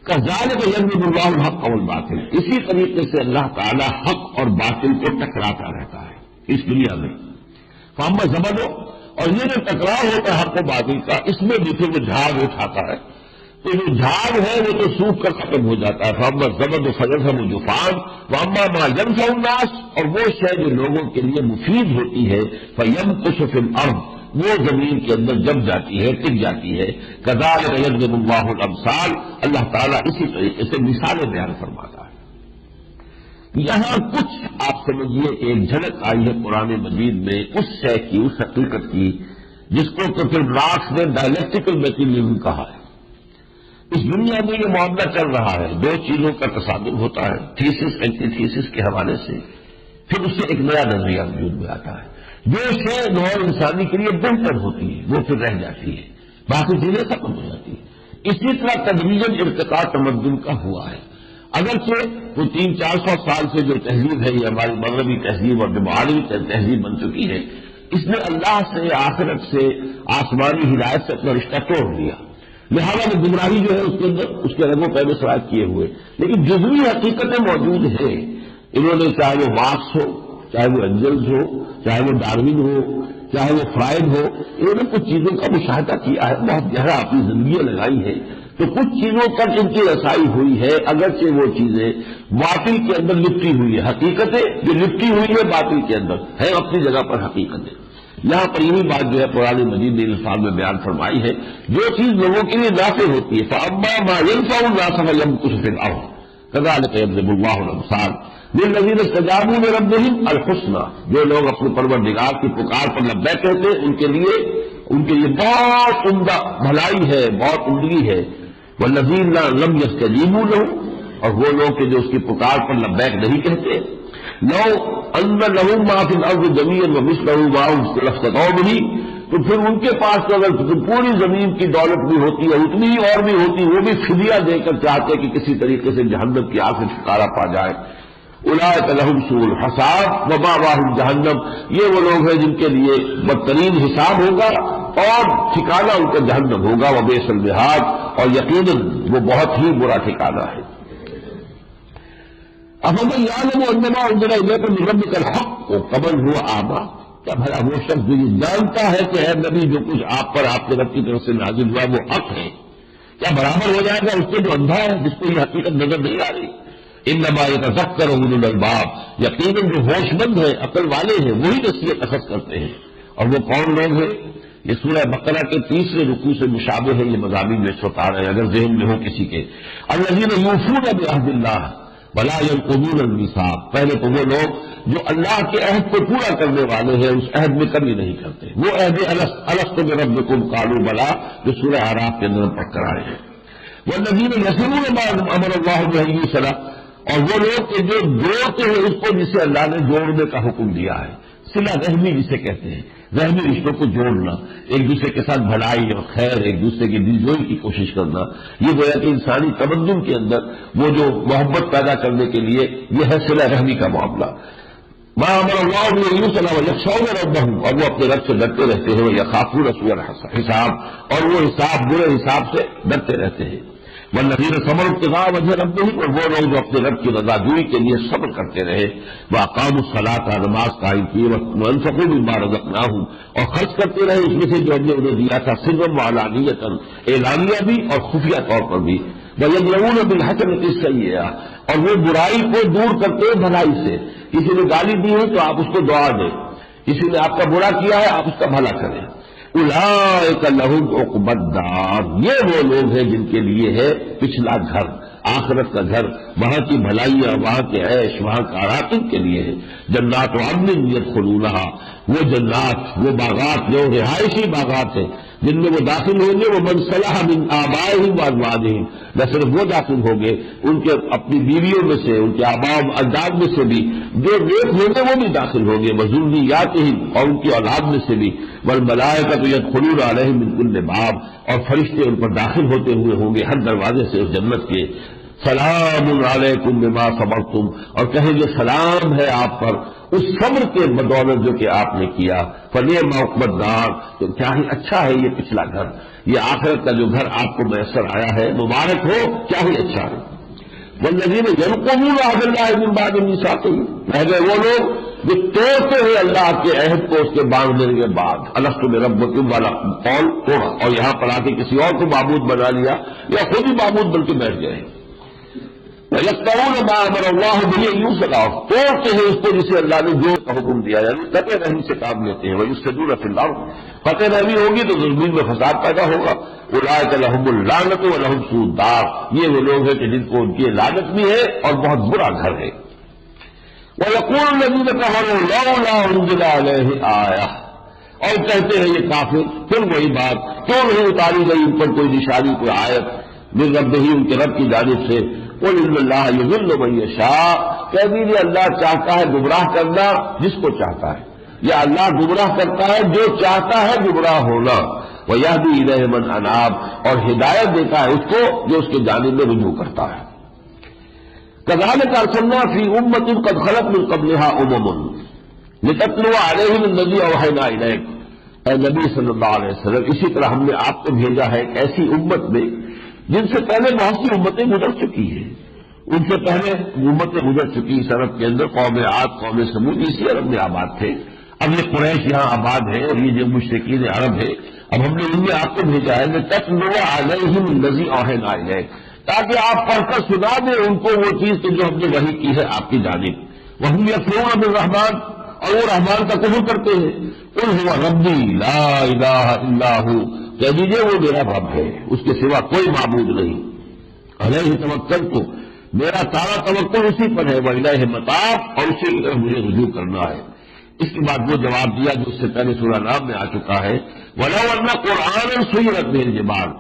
كَذَلِكَ يَضْرِبُ اللَّهُ الْحَقَّ وَالْبَاطِلَ، اسی طریقے سے اللہ تعالی حق اور باطل کو ٹکراتا رہتا ہے اس دنیا میں۔ فَأَمَّا الزَّبَدُ، اور یہ جو ٹکراؤ ہوتا ہے حق و باطل کا، اس میں بھی پھر وہ جھاگ اٹھاتا ہے تو جو جھاگ ہے وہ تو سوکھ کر ختم ہو جاتا ہے۔ فَأَمَّا الزَّبَدُ فَيَذْهَبُ جُفَاءً وَأَمَّا مَا يَنفَعُ النَّاسَ، اور وہ شے جو لوگوں کے لیے مفید ہوتی ہے، فَيَمْكُثُ فِي الْأَرْضِ، وہ زمین کے اندر جم جاتی ہے، ٹک جاتی ہے۔ كَذَلِكَ يَضْرِبُ اللَّهُ الْأَمْثَالَ، اللہ تعالیٰ اسی طریقے سے مثالیں بیان فرماتا ہے۔ یہاں کچھ آپ سمجھیے ایک جھلک آئی ہے قرآن مجید میں اس شے کی، اس حقیقت کی جس کو تو پھر مارکس نے ڈائلیکٹیکل میٹیریلزم کہا ہے۔ اس دنیا میں یہ معاملہ چل رہا ہے، دو چیزوں کا تصادم ہوتا ہے، تھیسس اینٹی تھیسس کے حوالے سے، پھر اس سے ایک نیا نظریہ وجود میں آتا ہے۔ جو شے نوع انسانی کے لیے بہتر ہوتی ہے وہ پھر رہ جاتی ہے، باقی چیزیں ختم ہو جاتی ہیں۔ اسی طرح تدریجاً ارتقاء تمدن کا ہوا ہے، اگرچہ وہ 300-400 سال سے جو تہذیب ہے یہ ہماری مغربی تہذیب اور جو عالمی تہذیب بن چکی ہے، اس نے اللہ سے، آخرت سے، آسمانی ہدایت سے اپنا رشتہ توڑ دیا، لہذا وہ گمراہی جو ہے اس کے اندر اس کے رنگ و پہلے سرائے کیے ہوئے، لیکن جزوی حقیقتیں موجود ہیں۔ انہوں نے چاہے وہ مارکس ہو، چاہے وہ اینجلز ہو، چاہے وہ ڈاروین ہو، چاہے وہ فرائڈ ہو، انہوں نے کچھ چیزوں کا مشاہدہ کیا ہے، بہت گہرا اپنی زندگیاں لگائی ہے، تو کچھ چیزوں تک ان کی رسائی ہوئی ہے، اگرچہ وہ چیزیں باطل کے اندر لپٹی ہوئی ہے۔ حقیقتیں جو لپٹی ہوئی ہے باطل کے اندر ہے اپنی جگہ پر حقیقتیں۔ یہاں پر یہی بات جو ہے قرآن مجید نے الفاظ میں بیان فرمائی ہے، جو چیز لوگوں کے لیے نافع ہوتی ہے، فَأَمَّا مَا يَنفَعُ النَّاسَ فَيَمْكُثُ فِي الْأَرْضِ كَذَلِكَ يَضْرِبُ اللَّهُ الْأَمْثَالَ لِلَّذِينَ اسْتَجَابُوا لِرَبِّهِمْ الْحُسْنَى، جو لوگ اپنے پروردگار کی پکار پر لبیک کہتے ہیں ان کے لیے بہت عمدہ بھلائی ہے، بہت عمدگی ہے۔ وَالَّذِينَ لَمْ يَسْتَجِيبُوا لَهُ، اور وہ لوگ کہ جو اس کی پکار پر لبیک نہیں کہتے، لو ان لہم ما فی الارض جمیعا ومثلہ معہ لافتدوا بہ، تو پھر ان کے پاس تو اگر پوری زمین کی دولت بھی ہوتی ہے اتنی ہی اور بھی ہوتی، وہ بھی فدیہ دے کر چاہتے کہ کسی طریقے سے جہنم کی آگ سے چھٹکارا پا جائے۔ اولئک لہم سوء الحساب ومأواہم جہنم، یہ وہ لوگ ہیں جن کے لیے بدترین حساب ہوگا اور ٹھکانہ ان کا جہنم ہوگا، وبئس المہاد، اور یقیناً وہ بہت ہی برا ٹھکانہ ہے۔ افمن یعلم انما انزل الیک من ربک الحق کمن هو اعمی، کیا بھلا وہ شخص جو یہ جانتا ہے کہ اے نبی جو کچھ آپ پر آپ کے رب کی طرف سے نازل ہوا وہ حق ہے، کیا برابر ہو جائے گا اس سے جو اندھا ہے جس کو یہ حقیقت نظر نہیں آ رہی؟ انما یتذکر اولو الالباب، یقیناً جو ہوش مند ہیں عقل والے ہیں وہی نصیحت اخذ کرتے ہیں۔ اور وہ کون لوگ ہیں؟ یہ سورہ بقرہ کے تیسرے رکوع سے مشابہ ہے یہ مضامین جو اس وقت آ رہے ہیں، اگر ذہن میں ہو کسی کے۔ الذین یوفون بعہد اللہ ولا ينقضون الميثاق، پہلے تو وہ لوگ جو اللہ کے عہد کو پورا کرنے والے ہیں اس عہد میں کمی نہیں کرتے، وہ عہد الست بربکم قالوا بلی جو سورہ اعراف کے اندر پڑھ کر آئے ہیں۔ والذین یصلون ما امر اللہ به ان یوصل، اور وہ لوگ کہ جو جوڑتے ہیں اس کو جسے اللہ نے جوڑنے کا حکم دیا ہے، صلہ رحمی جسے کہتے ہیں، رحمی رشتوں کو جوڑنا، ایک دوسرے کے ساتھ بھلائی اور خیر، ایک دوسرے کی دلجوئی کی کوشش کرنا، یہ گویا کہ انسانی تمدن کے اندر وہ جو محبت پیدا کرنے کے لیے یہ ہے صلہ رحمی کا معاملہ۔ ما امر اللہ به یوصل ویخشون ربهم، اور وہ اپنے رب سے ڈرتے رہتے ہیں، یخافون سوء الحساب، اور وہ حساب برے حساب سے ڈرتے رہتے ہیں۔ والذین صبروا ابتغاء وجہ ربهم، اور وہ لوگ جو اپنے رب کی رضا جوئی کے لیے صبر کرتے رہے، واقاموا الصلاۃ، نماز قائم کی، وانفقوا مما رزقناہم، اور خرچ کرتے رہے اس میں سے جو ہم نے انہیں دیا تھا، سرا وعلانیۃ، اعلانیہ بھی اور خفیہ طور پر بھی، ویدرؤون بالحسنۃ السیئۃ، اور وہ برائی کو دور کرتے ہیں بھلائی سے۔ کسی نے گالی دی ہے تو آپ اس کو دعا دیں، کسی نے آپ کا برا کیا ہے آپ اس کا بھلا کریں۔ اولئک لہم عقبی الدار، یہ وہ لوگ ہیں جن کے لیے ہے پچھلا گھر، آخرت کا گھر، وہاں کی بھلائیاں، وہاں کے عیش، وہاں کا عراقب کے لیے ہے۔ جنات عدن یدخلونہا، وہ جنات، وہ باغات جو رہائشی باغات ہیں جن میں وہ داخل ہوں گے، وہ من صلح من آبائہم وازواجہم، نہ صرف وہ داخل ہوں گے ان کے اپنی بیویوں میں سے، ان کے آباء و اجداد میں سے بھی، جو نیک ہوں گے وہ بھی داخل ہوں گے، وذریاتہم، اور ان کی اولاد میں سے بھی، والملائکۃ یدخلون علیہم من کل باب، اور فرشتے ان پر داخل ہوتے ہوئے ہوں گے ہر دروازے سے اس جنت کے۔ سلام علیکم بما صبرتم، اور کہیں گے سلام ہے آپ پر اس صبر کے بدولت جو کہ آپ نے کیا۔ فنعم عقبی الدار، تو کیا ہی اچھا ہے یہ پچھلا گھر، یہ آخرت کا جو گھر آپ کو میسر آیا ہے، مبارک ہو، کیا ہی اچھا ہے۔ والذین ینقضون عہد اللہ من بعد میثاقہ، رہ گئے وہ لوگ جو توڑتے ہوئے اللہ کے عہد کو اس کے باندھنے کے بعد، الست بربکم والا قول توڑا، اور یہاں پر آ کے کسی اور کو معبود بنا لیا یا خود ہی معبود بن کے بیٹھ گئے۔ وَيَقْطَعُونَ مَا أَمَرَ اللَّهُ بِهِ أَن يُوصَلَ، توڑتے ہیں اس کو جسے اللہ نے جو کا حکم دیا، یعنی قطع رحمی سے کام لیتے ہیں۔ وَيُفْسِدُونَ فِي الْأَرْضِ، قطع رحمی ہوگی تو زمین میں فساد پیدا ہوگا۔ أُولَٰئِكَ لَهُمُ اللَّعْنَةُ وَلَهُمْ سُوءُ الدَّارِ، یہ وہ لوگ ہیں کہ جن کو ان کی لعنت بھی ہے اور بہت برا گھر ہے۔ وَيَقُولُ الَّذِينَ كَفَرُوا لَوْلَا أُنزِلَ عَلَيْهِ آيَةٌ، اور کہتے ہیں یہ کافر، پھر وہی بات، کیوں نہیں اتاری گئی ان پر کوئی نشانی، کوئی آیت، من ربہ، ان کے رب کی جانب سے۔ قل ان اللہ یضل من یشاء، کہہ دیجیے اللہ چاہتا ہے گمراہ کرنا جس کو چاہتا ہے، یا اللہ گمراہ کرتا ہے جو چاہتا ہے گمراہ ہونا، ویہدی الیہ من اناب، اور ہدایت دیتا ہے اس کو جو اس کی جانب میں رجوع کرتا ہے۔ کذالک ارسلنا فی امۃ قد خلت من قبلها امم لتتلو علیہم الذی اوحینا الیک، اے نبی صلی اللہ علیہ وسلم، اسی طرح ہم نے آپ کو بھیجا ہے ایک ایسی امت میں جن سے پہلے بہت سی امتیں گزر چکی ہیں، ان سے پہلے امتیں گزر چکی اس عرب کے اندر، قوم عاد، قوم ثمود اسی عرب میں آباد تھے، اب یہ قریش یہاں آباد ہے اور یہ جو مشرکین عرب ہے، اب ہم نے ان میں آپ کو بھیجا ہے لتتلو علیہم الذی اوحینا الیک، تاکہ آپ پڑھ کر سنا دیں ان کو وہ چیز کہ جو ہم نے وحی کی ہے آپ کی جانب۔ وہم یکفرون بالرحمن، اور وہ رحمان کا کفر کرتے ہیں۔ قل هو ربی لا الہ الا ہو، کہہ دیجیے وہ میرا رب ہے، اس کے سوا کوئی معبود نہیں۔ علیہ توکلت، میرا سارا توکل اسی پر ہے، والیہ متاب، اور اسی کی طرف مجھے رجوع کرنا ہے۔ اس کے بعد وہ جواب دیا جو اس سے پہلے سورہ نام میں آ چکا ہے، وَلَوْ أَنَّ قُرْآنًا سُيِّرَتْ بِهِ الْجِبَالُ،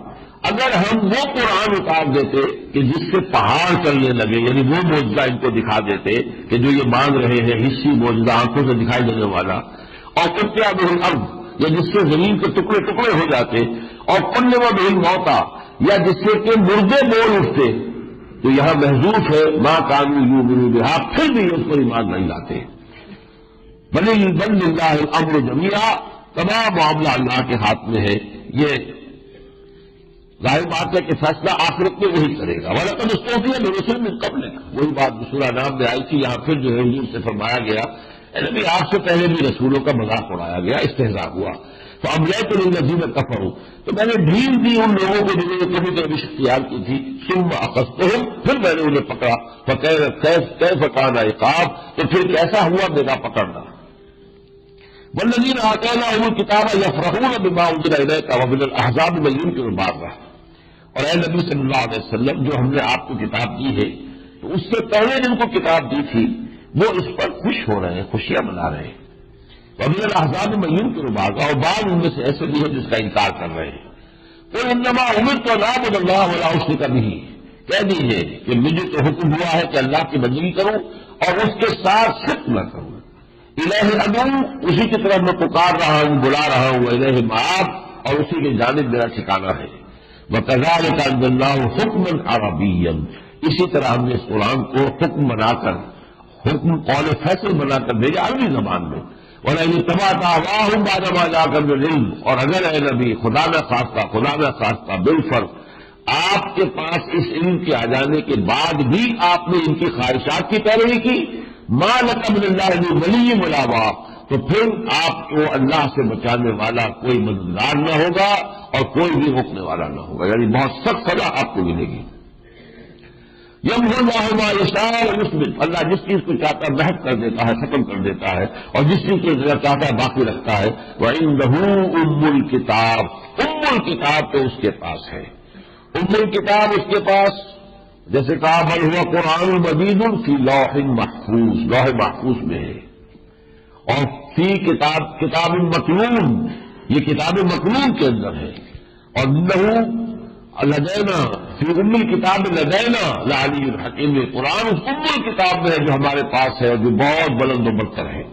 اگر ہم وہ قرآن اتار دیتے کہ جس سے پہاڑ چلنے لگے، یعنی وہ معجزہ ان کو دکھا دیتے کہ جو یہ مانگ رہے ہیں، حصی معجزہ آنکھوں سے دکھائی دینے والا، اور کتیا بہل الارض، یا جس سے زمین کے ٹکڑے ٹکڑے ہو جاتے، اور کل و بہل موتا، یا جس سے کہ مردے بول اٹھتے، تو یہاں محذوف ہے ما کانوا یؤمنون بہا، پھر بھی اس پر ایمان نہیں لاتے۔ بل للہ الامر جمیعا، تمام معاملہ اللہ کے ہاتھ میں ہے۔ یہ ظاہر بات ہے کہ فیصلہ آخرت میں وہی کرے گا۔ وَلَقَدْ اسْتُهْزِئَ بِرُسُلٍ مِّن قَبْلِكَ، وہی بات جو سورہ نام میں آئی تھی، یہاں پھر جو ہے حضور سے فرمایا گیا اے نبی آپ سے پہلے بھی رسولوں کا مذاق اڑایا گیا، استہزاء ہوا۔ فَأَمْلَيْتُ لِلَّذِينَ كَفَرُوا، تو میں نے ڈھیل دی ان لوگوں کو جنہوں نے کبھی روش اختیار کی تھی، ثُمَّ أَخَذْتُهُمْ، پھر میں نے انہیں پکڑا، فَكَيْفَ كَانَ عِقَابِ، تو پھر کیسا ہوا میرا پکڑنا۔ وَالَّذِينَ آتَيْنَاهُمُ الْكِتَابَ يَفْرَحُونَ بِمَا أُنزِلَ إِلَيْكَ وَمِنَ الْأَحْزَابِ مَن يُنكِرُ بَعْضَهُ، اور اے نبی صلی اللہ علیہ وسلم، جو ہم نے آپ کو کتاب دی ہے، تو اس سے پہلے جن کو کتاب دی تھی وہ اس پر خوش ہو رہے ہیں، خوشیاں منا رہے ہیں۔ وَمِنَ الْأَحْزَابِ مَن يُنكِرُ بَعْضَهُ، اور بعض ان میں سے ایسے بھی ہیں جس کا انکار کر رہے ہیں۔ قُلْ إِنَّمَا أُمِرْتُ أَنْ أَعْبُدَ اللَّهَ وَلَا أُشْرِكَ بِهِ، کہہ دیجیے کہ مجھے تو حکم ہوا ہے کہ اللہ کی بندگی کروں اور اس کے ساتھ شرک نہ کروں۔ الہ ادعو، اسی کی طرف میں پکار رہا ہوں، بلا رہا ہوں، الہ مآب، اور اسی کی جانب میرا ٹھکانہ ہے۔ وَكَذَلِكَ أَنزَلْنَاهُ حُكْمًا عَرَبِيًّا، اسی طرح ہم نے اس قرآن کو حکم بنا کر، حکم قول فیصل بنا کر بھیجا عربی زبان میں۔ وَلَئِنِ اتَّبَعْتَ أَهْوَاءَهُمْ بَعْدَ مَا جَاءَكَ مِنَ الْعِلْمِ، اور اگر اے نبی خدا نہ خواستہ بالفرض آپ کے پاس اس علم کے آ جانے کے بعد بھی آپ نے ان کی خواہشات کی پیروی کی، مَا لَكَ مِنَ اللَّهِ مِن وَلِيٍّ وَلَا واق، تو پھر آپ کو اللہ سے بچانے والا کوئی مددگار نہ ہوگا اور کوئی بھی روکنے والا نہ ہوگا، یعنی بہت سخت سزا آپ کو ملے گی۔ یمحو اللہ ما یشاء ویثبت، اللہ جس چیز کو چاہتا ہے محو کر دیتا ہے، ختم کر دیتا ہے، اور جس چیز کو چاہتا ہے باقی رکھتا ہے۔ وعنده ام الکتاب، ام الکتاب تو اس کے پاس ہے، ام الکتاب اس کے پاس، جیسے کہا بل ہوا قرآن مجید فی لوح محفوظ، لوح محفوظ میں ہے، اور فی کتاب مکنون، یہ کتاب مکنون کے اندر ہے، اور انہ لدینا فی ام الکتاب لدینا لعلی الحکیم، یہ قرآن اس ام الکتاب میں ہے جو ہمارے پاس ہے اور جو بہت بلند و برتر ہے۔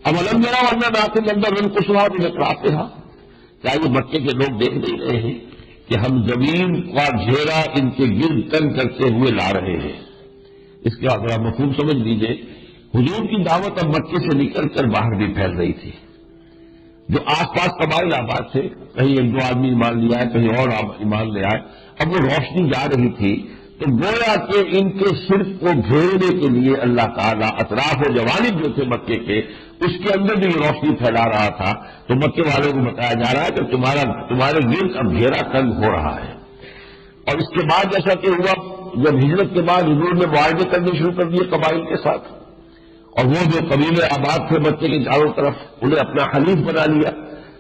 اب الم یروا انا ناتی الارض ننقصها من اطرافها، کیا یہ مکے کے لوگ دیکھ نہیں رہے ہیں کہ ہم زمین کا گھیرا ان کے گرد تنگ کرتے ہوئے لا رہے ہیں؟ اس کا ذرا مفہوم سمجھ لیجیے، حضور کی دعوت اب مکے سے نکل کر باہر بھی پھیل رہی تھی، جو آس پاس قبائل آباد تھے، کہیں ایک دو آدمی ایمان لے آئے، کہیں اور ایمان لے آئے، اب وہ روشنی جا رہی تھی، تو گویا کہ ان کے شرک کو گھیرنے کے لیے اللہ تعالیٰ اطراف و جوانب جو تھے مکے کے، اس کے اندر بھی روشنی پھیلا رہا تھا، تو مکے والوں کو بتایا جا رہا ہے کہ تمہارے گرد اب گھیرا تنگ ہو رہا ہے۔ اور اس کے بعد جیسا کہ ہوا، جب ہجرت کے بعد حضور نے معاہدے کرنے شروع کر دیے قبائل کے ساتھ، اور وہ جو قبیلے آباد تھے مکے کے چاروں طرف، انہیں اپنا حلیف بنا لیا،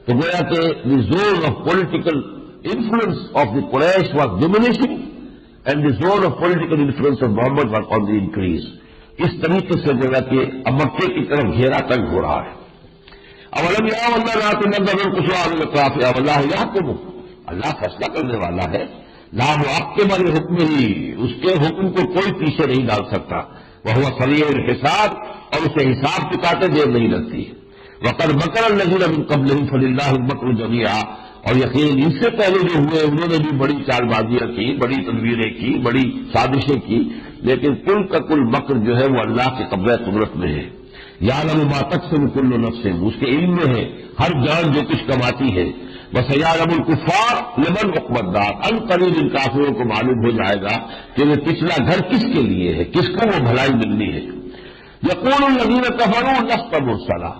تو گویا کہ the zone of political influence of the Quraysh was diminishing and the zone of political influence of Muhammad was on the increase. اس طریقے سے جو ہے کہ اب مکے کی طرف گھیرا تنگ ہو رہا ہے۔ اولم یروا انا ناتی الارض ننقصها من اطرافها واللہ یحکم، اللہ فیصلہ کرنے والا ہے، لا معقب لحکمہ، اس کے حکم کو کوئی پیچھے نہیں ڈال سکتا، وہو سریع الحساب، اور اسے حساب چکاتے دیر نہیں لگتی۔ وقد مکر الذین من قبلہم فللہ المکر جمیعا، اور یقیناً ان سے پہلے جو ہوئے انہوں نے بھی بڑی چال بازیاں کی، بڑی تدبیریں کی، بڑی سازشیں کی، لیکن کل کا کل مکر جو ہے وہ اللہ کے قبضہ قدرت میں ہے۔ یعلم ما تکسب کل نفس، اس کے علم میں ہے ہر جان جو کچھ کماتی ہے۔ وسیعلم الکفار لمن عقبی الدار، ان قریب ان کافروں کو معلوم ہو جائے گا کہ وہ پچھلا گھر کس کے لیے ہے، کس کو وہ بھلائی ملنی ہے۔ یقول الذین کفروا لست مرسلا،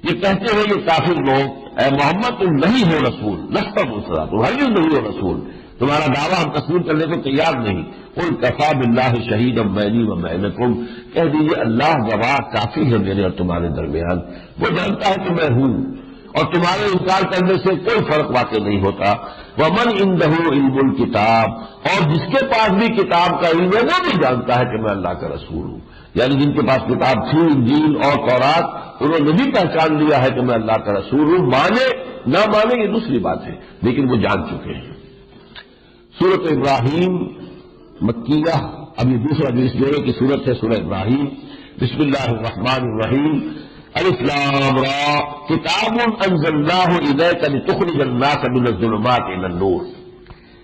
یہ کہتے ہیں یہ کافر لوگ اے محمد تم نہیں ہو رسول، لست مرسلا، تم ہرگز نہیں ہو رسول، تمہارا دعویٰ ہم تسلیم کرنے کو تیار نہیں۔ قل کفی باللہ شہیدا بینی و بینکم، کہہ دیجیے اللہ گواہ کافی ہے میرے اور تمہارے درمیان، وہ جانتا ہے کہ میں ہوں، اور تمہارے انکار کرنے سے کوئی فرق واقع نہیں ہوتا۔ ومن عنده علم الکتاب، اور جس کے پاس بھی کتاب کا علم ہے وہ بھی جانتا ہے کہ میں اللہ کا رسول ہوں۔ یعنی جن کے پاس کتاب تھی انجیل اور تورات، انہوں نے بھی پہچان لیا ہے کہ میں اللہ کا رسول ہوں. مانے نہ مانے یہ دوسری بات ہے، لیکن وہ جان چکے ہیں. سورۃ ابراہیم مکیہ، اب یہ دوسرا جو اس جوڑے کی سورت ہے سورہ ابراہیم. بسم اللہ الرحمن الرحیم. الف لام را کتاب انزلناہ الیک لتخرج الناس من الظلمات الی النور.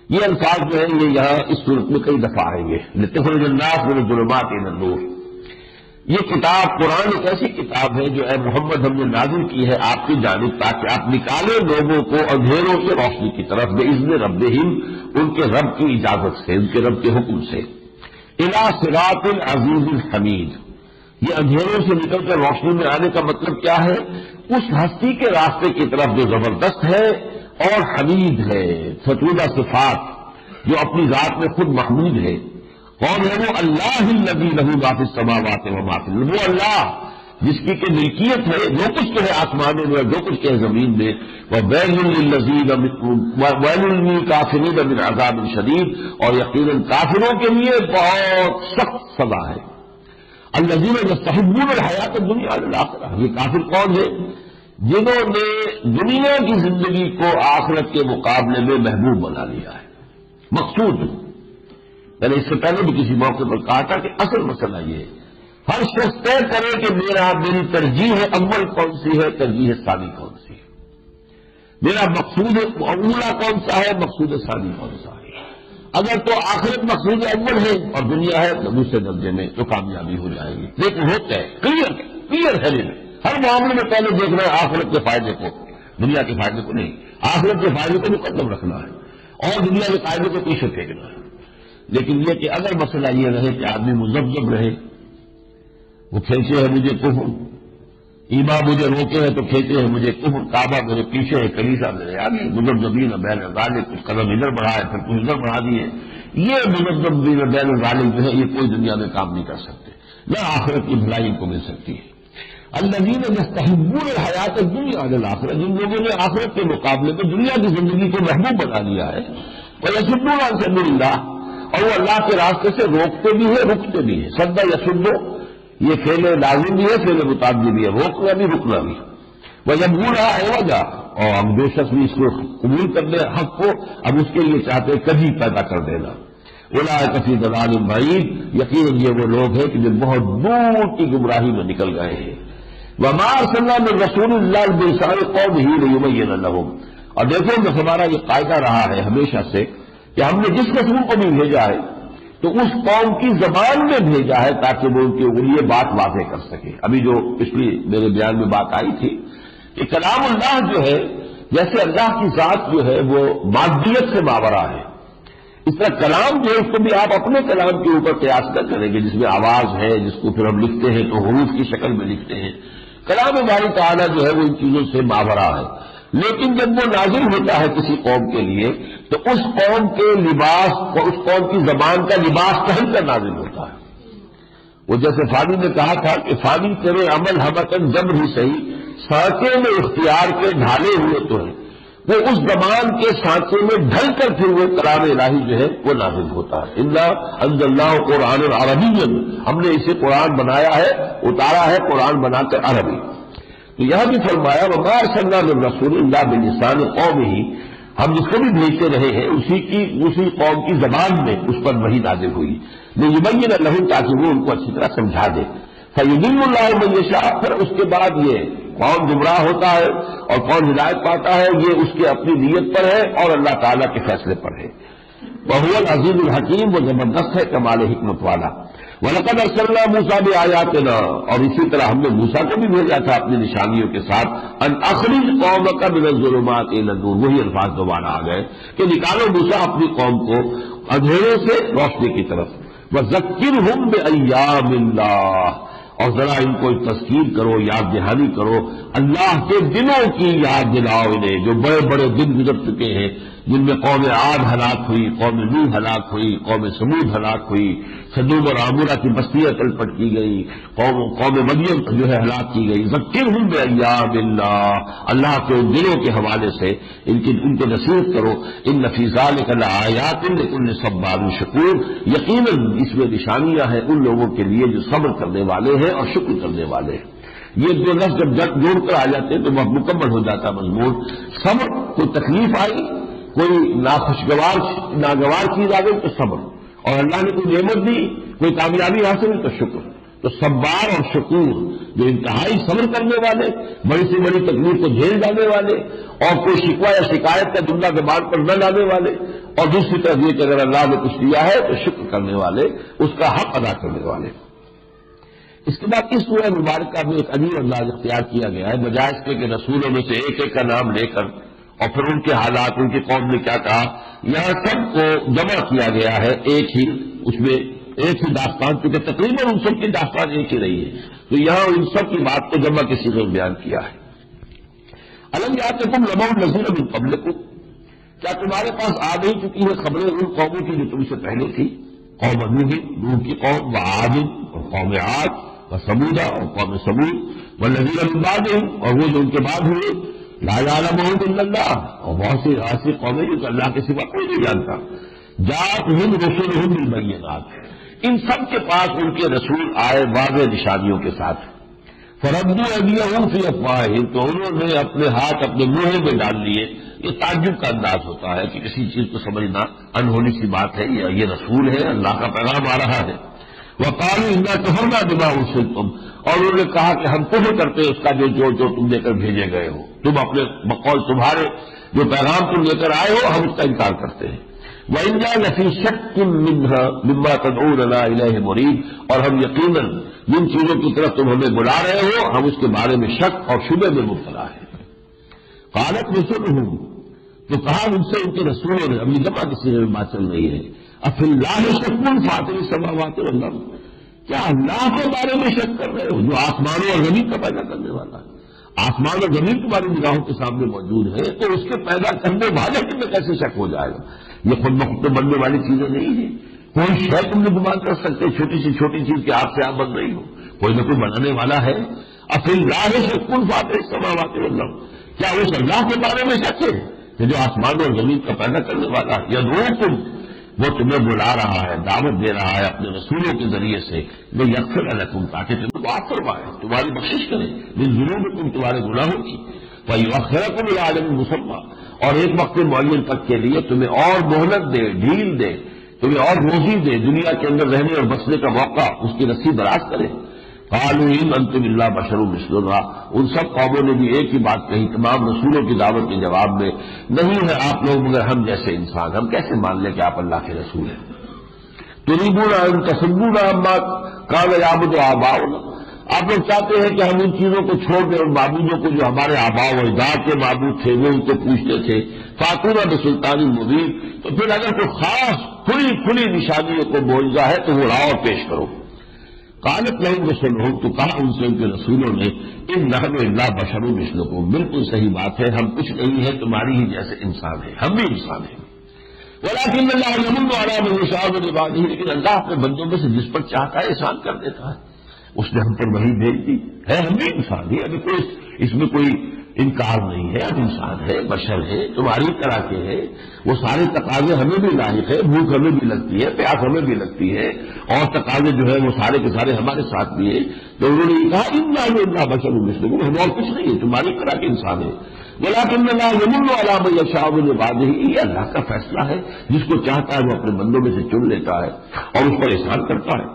یہ الفاظ جو ہیں یہ یہاں اس صورت میں کئی دفعہ آئیں گے. لتخرج الناس من الظلمات الی النور. یہ کتاب قرآن ایک ایسی کتاب ہے جو اے محمد ہم نے نازل کی ہے آپ کی جانب، تاکہ آپ نکالیں لوگوں کو اندھیروں سے روشنی کی طرف باذن ربہم، ان کے رب کی اجازت سے، ان کے رب کے حکم سے. الی صراط العزیز الحمید. یہ اندھیروں سے نکل کر روشنی میں آنے کا مطلب کیا ہے؟ اس ہستی کے راستے کی طرف جو زبردست ہے اور حمید ہے، ستودہ صفات، جو اپنی ذات میں خود محمود ہے. کون ہے وہ؟ اللہ الذی لہ ما فی السماوات و ما فی الارض. وہ اللہ جس کی کہ ملکیت ہے جو کچھ کہ ہے آسمانوں میں اور جو کچھ کہ ہے زمین میں. وویل للذین ویل للکافرین من عذاب شدید. اور یقیناً کافروں کے لیے بہت سخت سزا ہے. الذین یستحبون الحیات الدنیا علی الآخرہ. یہ کافر کون ہے؟ جنہوں نے دنیا کی زندگی کو آخرت کے مقابلے میں محبوب بنا لیا ہے، مقصود. میں نے اس سے پہلے بھی کسی موقع پر کہا تھا کہ اصل مسئلہ یہ ہے ہر شخص طے کرے کہ میری ترجیح اول کون سی ہے، ترجیح ثانی کون سی ہے، میرا مقصود اولا کون سا ہے، مقصود ثانی کون سا ہے. اگر تو آخرت مقصود اول ہے اور دنیا ہے تو دوسرے درجے میں تو کامیابی ہو جائے گی. لیکن ہوتا ہے کلیئر ہے ہر معاملے میں پہلے دیکھنا ہے آخرت کے فائدے کو، دنیا کے فائدے کو نہیں. آخرت کے فائدے کو مقدم رکھنا ہے اور دنیا کے فائدے کو پیچھے پھینکنا ہے. لیکن یہ کہ اگر مسئلہ یہ رہے کہ آدمی مذبذب رہے، وہ کھینچے ہے مجھے کفر، ایمان مجھے روکے ہیں تو کھینچے ہیں مجھے کفر، کعبہ میرے پیچھے ہے، کلیسا میرے آگے، مذبذبین بین ذالک، کچھ قدم ادھر بڑھائے پھر کچھ ادھر بڑھا دیے. یہ مذبذبین بین ذالک جو ہے یہ کوئی دنیا میں کام نہیں کر سکتے، نہ آخرت کی بھلائی کو مل سکتی ہے. الذین یستحبون الحیات الدنیا علی الآخرہ. جن لوگوں نے آخرت کے مقابلے میں دنیا کی زندگی کو محبوب بنا لیا ہے. ویصدون عن سبیل اللہ. اور وہ اللہ کے راستے سے روکتے بھی ہے رکتے بھی ہے. صد یصد یہ فعل لازم بھی ہے، فعل متعدی بھی ہے، روکنا بھی رکنا بھی. ویبغونہ عوجا. اور ہم جو شخص بھی اس کو قبول کر لے حق کو، اب اس کے لیے چاہتے کجی پیدا کر دینا. اولئک فی ضلال بعید. یقیناً یہ وہ لوگ ہیں کہ جو بہت دور کی گمراہی میں نکل گئے ہیں. وما ارسلنا من رسول الا بلسان قومہ لیبین لہم. اور دیکھو کہ ہمارا یہ قاعدہ رہا ہے ہمیشہ سے کہ ہم نے جس رسول کو بھی بھیجا ہے تو اس قوم کی زبان میں بھیجا ہے تاکہ وہ ان کے لیے بات واضح کر سکے. ابھی جو پچھلی میرے بیان میں بات آئی تھی کہ کلام اللہ جو ہے، جیسے اللہ کی ذات جو ہے وہ مادیت سے ماورا ہے، اس طرح کلام جو ہے اس کو بھی آپ اپنے کلام کے اوپر قیاس نہ کریں گے، جس میں آواز ہے، جس کو پھر ہم لکھتے ہیں تو حروف کی شکل میں لکھتے ہیں. کلام باری تعالیٰ جو ہے وہ ان چیزوں سے ماورا ہے. لیکن جب وہ نازل ہوتا ہے کسی قوم کے لیے تو اس قوم کے لباس، اس قوم کی زبان کا لباس پہن کر نازل ہوتا ہے. وہ جیسے فانی نے کہا تھا کہ فانی تیرے عمل ہمتن جب ہی صحیح، سانچے میں اختیار کے ڈھالے ہوئے تو ہیں. وہ اس زبان کے سانچے میں ڈھل کر پھر وہ کلام الہی جو ہے وہ نازل ہوتا ہے. انا انزلناہ قرآن عربیا. ہم نے اسے قرآن بنایا ہے، اتارا ہے قرآن بنا کر عربی. تو یہاں بھی فرمایا وما ارسلنا من رسول الا بلسان قومہ. ہم جس کو بھی بھیجتے رہے ہیں اسی قوم کی زبان میں اس پر وحی نازل ہوئی. لیبین لہم تاکہ وہ ان کو اچھی طرح سمجھا دے. فیضل اللہ من یشاء. پھر اس کے بعد یہ کون گمراہ ہوتا ہے اور کون ہدایت پاتا ہے یہ اس کے اپنی نیت پر ہے اور اللہ تعالیٰ کے فیصلے پر ہے. وہو العزیز الحکیم. وہ زبردست ہے کمال حکمت والا. وَلَقَدْ أَرْسَلْنَا مُوسَىٰ بِآيَاتِنَا. اور اسی طرح ہم نے موسیٰ کو بھی بھیجا تھا اپنی نشانیوں کے ساتھ. أَنْ أَخْرِجْ قَوْمَكَ مِنَ الظُّلُمَاتِ إِلَى النُّورِ. وہی الفاظ دوبارہ آ گئے کہ نکالو موسیٰ اپنی قوم کو اندھیرے سے روشنی کی طرف. وَذَكِّرْهُمْ بِأَيَّامِ اللَّهِ. اور ذرا ان کو تذکیر کرو، یاد دہانی کرو، اللہ کے دنوں کی یاد دلاؤ انہیں، جو بڑے بڑے دن گزر چکے ہیں، جن میں قوم عاد ہلاک ہوئی، قوم نوح ہلاک ہوئی، قوم سمود ہلاک ہوئی، سدوم اور عامورہ کی بستیاں تلپٹ کی گئی، قوم مدین جو ہے ہلاک کی گئی۔ ذکرہم بایام اللہ، اللہ کے ان دنوں کے حوالے سے ان کو نصیحت کرو۔ ان فی ذلک لآیات لکل صبار شکور، یقیناً اس میں نشانیاں ہیں ان لوگوں کے لیے جو صبر کرنے والے ہیں اور شکر کرنے والے ہیں۔ یہ دو لفظ جب جوڑ کر آ جاتے ہیں تو وہ مکمل ہو جاتا مضمون۔ صبر، کوئی تکلیف آئی، کوئی ناگوار چیز آ گئی تو صبر، اور اللہ نے کوئی نعمت دی، کوئی کامیابی حاصل ہوئی تو شکر۔ تو صبار اور شکور، جو انتہائی صبر کرنے والے، بڑی سے بڑی تکلیف کو جھیل جانے والے، اور کوئی شکوہ یا شکایت کا جملہ زبان پر نہ لانے والے، اور دوسری طرف یہ کہ اگر اللہ نے کچھ دیا ہے تو شکر کرنے والے، اس کا حق ادا کرنے والے۔ اس کے بعد اس سورہ مبارکہ میں ایک عجیب انداز اختیار کیا گیا ہے، بجائے اس کے کہ رسولوں میں سے ایک ایک کا نام لے کر اور پھر ان کے حالات، ان کی قوم نے کیا کہا، یہاں سب کو جمع کیا گیا ہے ایک ہی، اس میں ایک ہی داستان، کیونکہ تقریباً ان سب کی داستان ایک ہی رہی ہے، تو یہاں ان سب کی بات کو جمع کے صیغے میں بیان کیا ہے۔ الم یاتکم نبأ الذین من قبلکم، کیا تمہارے پاس آ نہیں چکی ہے خبریں ان قوموں کی جو تم سے پہلے تھی، قوم نوح کی قوم، وعاد اور قوم عاد، وثمود اور قوم ثمود، والذین من بعدہم اور وہ جو ان کے بعد ہوئے، لا یعلمہم الا اللہ، اور بہت سی ایسی قومیں جو کہ اللہ کے سوا کوئی نہیں جانتا، جاءتہم رسلہم بالبینات، ان سب کے پاس ان کے رسول آئے واضح نشانیوں کے ساتھ، فردوا ایدیہم فی افواہہم، تو انہوں نے اپنے ہاتھ اپنے منہ میں ڈال لیے۔ یہ تعجب کا انداز ہوتا ہے کہ کسی چیز کو سمجھنا انہونی سی بات ہے، یہ رسول ہے، اللہ کا پیغام آ رہا ہے۔ وقالوا انا کفرنا بما ارسلتم، اور انہوں نے کہا کہ ہم کفر کرتے ہیں اس کا جو تم لے کر بھیجے گئے ہو، تم اپنے بقول تمہارے جو پیغام تم لے کر آئے ہو ہم اس کا انکار کرتے ہیں۔ وَإِنَّا لَفِي شَكٍّ مِّنْهَا مِمَّا تَدْعُونَنَا إِلَيْهِ مُرِيبٍ، اور ہم یقیناً جن چیزوں کی طرف تم ہمیں بلا رہے ہو ہم اس کے بارے میں شک اور شبہ میں مبتلا ہیں۔ قالت رسلهم، تو کہا ان سے ان کے رسولوں نے، اب یہ جمع کسی میں بات چل رہی ہے، افی اللہ شک فاطر السماوات والارض، کیا اللہ کے بارے میں شک کر رہے ہو جو آسمانوں اور زمین کا پیدا کرنے والا ہے؟ آسمان اور زمین تمہاری نگاہوں کے سامنے موجود ہے تو اس کے پیدا کرنے والے میں کیسے شک ہو جائے گا؟ یہ خود بخود بننے والی چیزیں نہیں ہیں، کوئی شے تم نے گمان کر سکتے، چھوٹی سی چھوٹی چیز کہ آپ سے آپ بن رہی ہو، کوئی نہ کوئی بنانے والا ہے۔ افی اللہ شک فاطر السماوات والارض، کیا اس اللہ کے بارے میں شک ہے کہ جو آسمان اور زمین کا پیدا کرنے والا ہے؟ یدعوکم، وہ تمہیں بلا رہا ہے، دعوت دے رہا ہے اپنے رسولوں کے ذریعے سے، وہ یغفر لکم، تاکہ تمہیں معاف فرمائے، تمہاری بخشش کرے، من ذنوبکم، تمہارے گناہوں کی، ویؤخرکم الی اجل مسمی، اور ایک وقت معین تک کے لیے تمہیں اور مہلت دے، ڈھیل دے، تمہیں اور روزی دے، دنیا کے اندر رہنے اور بسنے کا موقع اس کی رسی دراز کرے۔ قالوا ان انتم الا بشر مثلنا، ان سب قوموں نے بھی ایک ہی بات کہی تمام رسولوں کی دعوت کے جواب میں، نہیں ہے آپ لوگ مگر ہم جیسے انسان، ہم کیسے مان لیں کہ آپ اللہ کے رسول ہیں؟ تريدون ان تصدونا عما كان يعبد آباؤنا، آپ لوگ چاہتے ہیں کہ ہم ان چیزوں کو چھوڑ دیں، ان معبودوں کو جو ہمارے آباء و اجداد کے معبود تھے وہ ان کو پوچھتے تھے، فاتونا بسلطان مبین، تو پھر اگر کوئی خاص کھلی نشانیوں کو معجزہ ہے تو وہ لاؤ اور پیش کرو۔ قالت لهم رسلهم، تو کہا ان سے ان کے رسولوں نے، ان نحن الا بشر مثلکم، بالکل صحیح بات ہے، ہم کچھ نہیں ہیں، تمہاری ہی جیسے انسان ہیں، ہم بھی انسان ہیں، ولكن اللہ یمن علی من یشاء من عباده، لیکن اللہ اپنے بندوں میں سے جس پر چاہتا ہے احسان کر دیتا ہے، اس نے ہم پر وحی بھیج دی ہے، ہم بھی انسان ہیں، ابھی کوئی اس میں کوئی انکار نہیں ہے، ہم انسان ہے، بشر ہے، تمہاری طرح کے ہیں، وہ سارے تقاضے ہمیں بھی لاحق ہے، بھوک ہمیں بھی لگتی ہے، پیاس ہمیں بھی لگتی ہے، اور تقاضے جو ہے وہ سارے کے سارے ہمارے ساتھ بھی ہیں، تو انہوں نے کہا انا الا بشر مثلکم، ہم اور کچھ نہیں ہے، تمہاری طرح کے انسان ہے، ولكن اللہ یمن علی من یشاء من عباده، یہ اللہ کا فیصلہ ہے، جس کو چاہتا ہے وہ اپنے بندوں میں سے چن لیتا ہے اور اس پر احسان کرتا ہے۔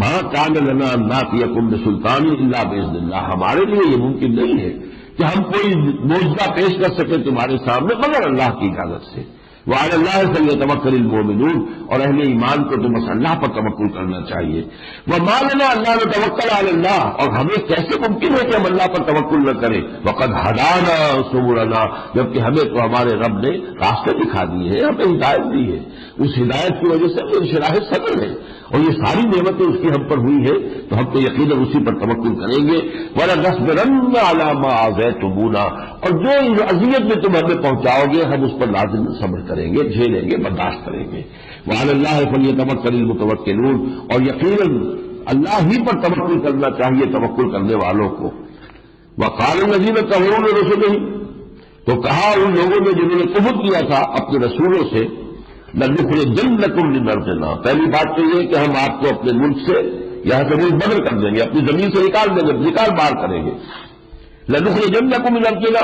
ما كان لنا ان ناتیکم بسلطان الا باذن اللہ، ہمارے لیے یہ ممکن نہیں ہے کہ ہم کوئی معجزہ پیش کر سکیں تمہارے سامنے مگر اللہ کی اجازت سے۔ وعلی اللہ فلیتوکل المؤمنون، اور اہل ایمان کو تو بس اللہ پر توکل کرنا چاہیے۔ وما لنا الا نتوکل علی اللہ، اور ہمیں کیسے ممکن ہے کہ ہم اللہ پر توکل نہ کریں؟ وقد ہدانا سبلنا، جبکہ ہمیں تو ہمارے رب نے راستے دکھا دیے ہیں، ہمیں ہدایت دی ہے، اس ہدایت کی وجہ سے ہم انشراح صدر ہے، اور یہ ساری نعمتیں اس کی ہم پر ہوئی ہے تو ہم تو یقیناً اسی پر توکل کریں گے۔ وَلَنَصْبِرَنَّ عَلَىٰ مَا عَاذَيْتُمُونَا، اور جو اذیت میں تم ہمیں پہنچاؤ گے ہم اس پر لازم صبر کریں گے، جھیلیں گے، برداشت کریں گے۔ وعلی اللہ فلیتوکل المتوکلون، اور یقیناً اللہ ہی پر توکل کرنا چاہیے توکل کرنے والوں کو۔ وقال الذین کفروا لرسلہم، تو کہا ان لوگوں نے جنہوں نے کفر کیا تھا اپنے رسولوں سے، لَنُخْرِجَنَّکُم مِّنْ أَرْضِنَا، پہلی بات تو یہ کہ ہم آپ کو اپنے ملک سے یہاں سے ملک بدل کر دیں گے، اپنی زمین سے نکال دیں گے، نکال باہر کریں گے۔ لَنُخْرِجَنَّکُم مِّنْ أَرْضِنَا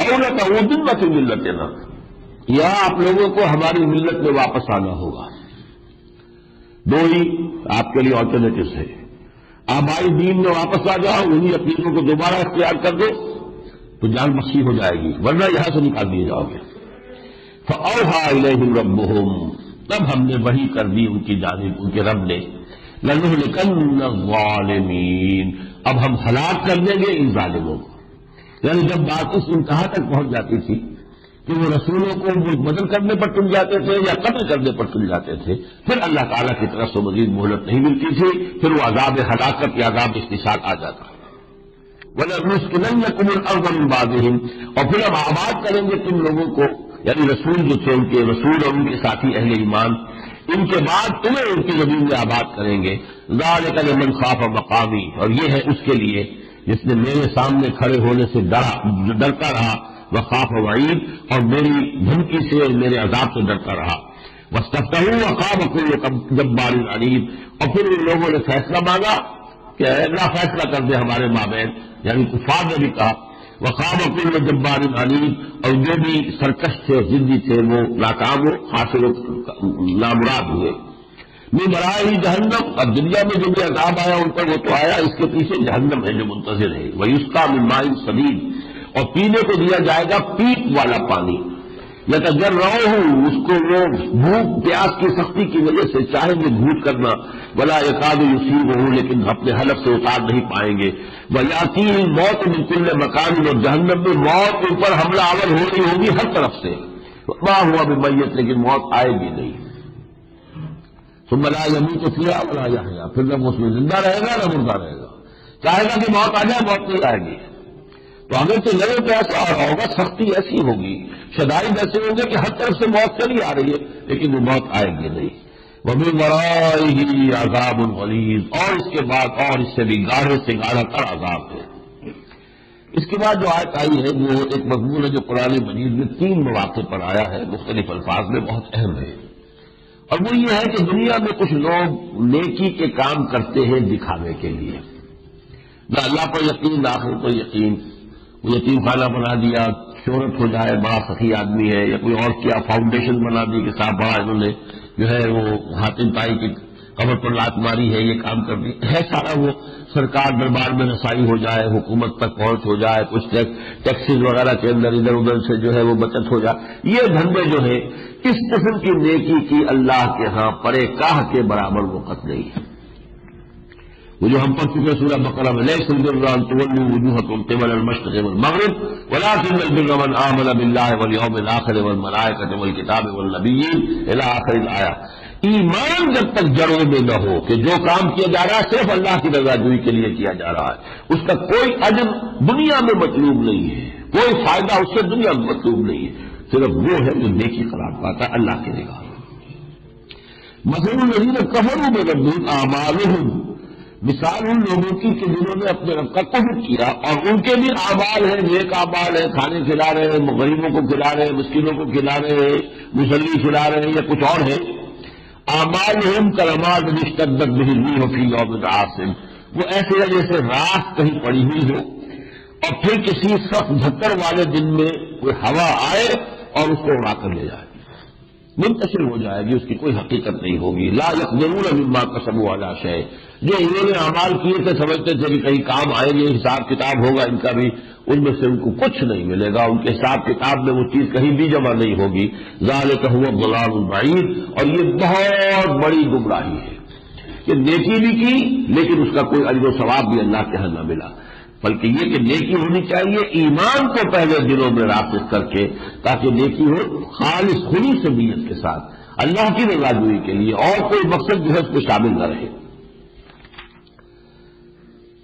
أَوْ لَتَعُودُنَّ فِي مِلَّتِنَا، یا آپ لوگوں کو ہماری ملت میں واپس آنا ہوگا۔ دو ہی آپ کے لیے آلٹرنیٹوز ہے، آبائی دین میں واپس آ جاؤ، انہی عقیدوں کو دوبارہ اختیار کر دو تو جان بخشی ہو جائے گی، ورنہ یہاں سے نکال دیے جاؤ گے۔ فَأَوْحَىٰ إِلَيْهِمْ رَبُّهُمْ، تب ہم نے وحی کر دی ان کی جانب، ان کے رب نے، لَنُهْلِكَنَّ الظَّالِمِينَ، اب ہم ہلاک کر دیں گے ان ظالموں کو۔ یعنی جب بات اس انتہا تک پہنچ جاتی تھی کہ وہ رسولوں کو ملک بدل کرنے پر تل جاتے تھے یا قتل کرنے پر تل جاتے تھے، پھر اللہ تعالیٰ کی طرف سے مزید مہلت نہیں ملتی تھی، پھر وہ عذاب ہلاکت یا عذاب استشہاد آ جاتا۔ وَلَنُسْكِنَنَّكُمُ الْأَرْضَ مِن بَعْدِهِمْ، اور پھر ہم آباد کریں گے تم لوگوں کو، یعنی رسول جو تھے ان کے رسول اور ان کے ساتھی اہل ایمان، ان کے بعد تمہیں ان کی زمین میں آباد کریں گے۔ ذَلِكَ لِمَنْ خَافَ مَقَامِي، اور یہ ہے اس کے لیے جس نے میرے سامنے کھڑے ہونے سے ڈرتا رہا، وخاف وعید، اور میری دھمکی سے اور میرے عذاب سے ڈرتا رہا۔ وَاسْتَفْتَحُوا وَخَابَ كُلُّ جَبَّارٍ عَنِيدٍ، اور پھر ان لوگوں نے فیصلہ مانگا کہ اے اللہ فیصلہ کر دے ہمارے مابین، یعنی کفار نے بھی کہا، وَخَابَ كُلُّ جَبَّارٍ عَنِيدٍ، اور جو بھی سرکش تھے ضدی تھے وہ ناکام ہو، حاصل نامراد ہوئے۔ من برائے جہنم، اب دنیا میں جو بھی عذاب آیا ان پر وہ تو آیا، اس کے پیچھے جہنم ہے جو منتظر ہے۔ وَيُسْقَىٰ مِن مَّاءٍ صَدِيدٍ، اور پینے کو دیا جائے گا پیپ والا پانی، یتجرعہ، اس کو وہ بھوک پیاس کی سختی کی وجہ سے چاہیں گے گھوٹ کرنا، ولا یکاد یصیبہ، لیکن اپنے حلف سے اتار نہیں پائیں گے۔ ویاتیہ الموت من کل مکان، اور جہنم میں موت ان پر حملہ آور ہو رہی ہوگی ہر طرف سے، ما ہوا بمیت، لیکن موت آئے گی نہیں۔ ثم لا يموت فيها ولا يحيا، پھر نہ وہ اس میں زندہ رہے گا نہ مردہ رہے گا، چاہے گا کہ موت آ جائے موت نہیں آئے گی۔ تو اگر تو لگے تو ایسا ہوگا، سختی ایسی ہوگی، شدائد ایسے ہوں گے کہ ہر طرف سے موت چلی آ رہی ہے لیکن وہ موت آئے گی نہیں۔ وَمِن وَرَائِهِ عَذَابٌ غَلِيظٌ، اور اس کے بعد اور اس سے بھی گاڑھے سے گاڑھا تر عذاب ہے۔ اس کے بعد جو آیت آئی ہے وہ ایک مضمون ہے جو قرآن مجید میں 3 مواقع پر آیا ہے، مختلف الفاظ میں، بہت اہم ہے، اور وہ یہ ہے کہ دنیا میں کچھ لوگ نیکی کے کام کرتے ہیں دکھاوے کے لیے، نہ اللہ پر یقین نہ آخرت پر یقین، وہ یتیم خانہ بنا دیا، شہرت ہو جائے، بڑا سخی آدمی ہے، یا کوئی اور کیا فاؤنڈیشن بنا دی کہ صاحب بڑا انہوں نے جو ہے وہ حاتم طائی کی قبر پر لات ماری ہے، یہ کام کر دی ہے، سارا وہ سرکار دربار میں رسائی ہو جائے، حکومت تک پہنچ ہو جائے، کچھ ٹیکسز وغیرہ کے اندر ادھر ادھر سے جو ہے وہ بچت ہو جائے، یہ دھندے جو ہے اس قسم کی نیکی کی اللہ کے ہاں پرے کاہ کے برابر وقت نہیں ہے۔ وہ جو ہم پڑھ چکے سورہ بقرہ میں، لیس البر ان تولوا وجوہکم قبل المشرق والمغرب ولکن البر من آمن باللہ والیوم الآخر والملائکۃ والکتاب والنبیین الی آخر الآیہ۔ ایمان جب تک جڑوں میں نہ ہو کہ جو کام کیا جا رہا ہے صرف اللہ کی رضا جوئی کے لیے کیا جا رہا ہے، اس کا کوئی اجر دنیا میں مطلوب نہیں ہے، کوئی فائدہ اس سے دنیا میں مطلوب نہیں ہے، صرف وہ ہے جو نیکی قرار پاتا ہے اللہ کی نگاہ میں۔ مثل الذین کفروا بربہم اعمالہم، مثال ان لوگوں کی کہ جنہوں نے اپنے رب کا کفر کیا اور ان کے بھی اعمال ہیں، نیک اعمال ہیں، کھانے کھلا رہے ہیں، غریبوں کو کھلا رہے ہیں، مسکینوں کو کھلا رہے ہیں، مصلی کھلا رہے ہیں یا کچھ اور ہے۔ اعمالہم کلمات اشتدت بہ الریح فی یوم عاصف، وہ ایسے ہے جیسے رات کہیں پڑی ہوئی ہو اور پھر کسی سخت جھکڑ والے دن میں کوئی ہوا آئے اور اس کو اڑا کر لے جائے۔ منتشر ہو جائے گی، اس کی کوئی حقیقت نہیں ہوگی. لا یقدرون مما کسبوا علی شیء، جو انہوں نے اعمال کیے تھے سمجھتے تھے کہ کہیں کام آئیں گے، حساب کتاب ہوگا ان کا بھی، ان میں سے ان کو کچھ نہیں ملے گا، ان کے حساب کتاب میں وہ چیز کہیں بھی جمع نہیں ہوگی. ذالک هو الضلال البعید، اور یہ بہت بڑی گمراہی ہے کہ نیکی بھی کی لیکن اس کا کوئی اجر و ثواب بھی اللہ کے ہاں نہ ملا، بلکہ یہ کہ نیکی ہونی چاہیے ایمان کو پہلے دلوں میں راسخ کر کے، تاکہ نیکی ہو خالص خلوص نیت کے ساتھ اللہ کی رضا جوئی کے لیے، اور کوئی مقصد جو ہے اس کو شامل نہ رہے.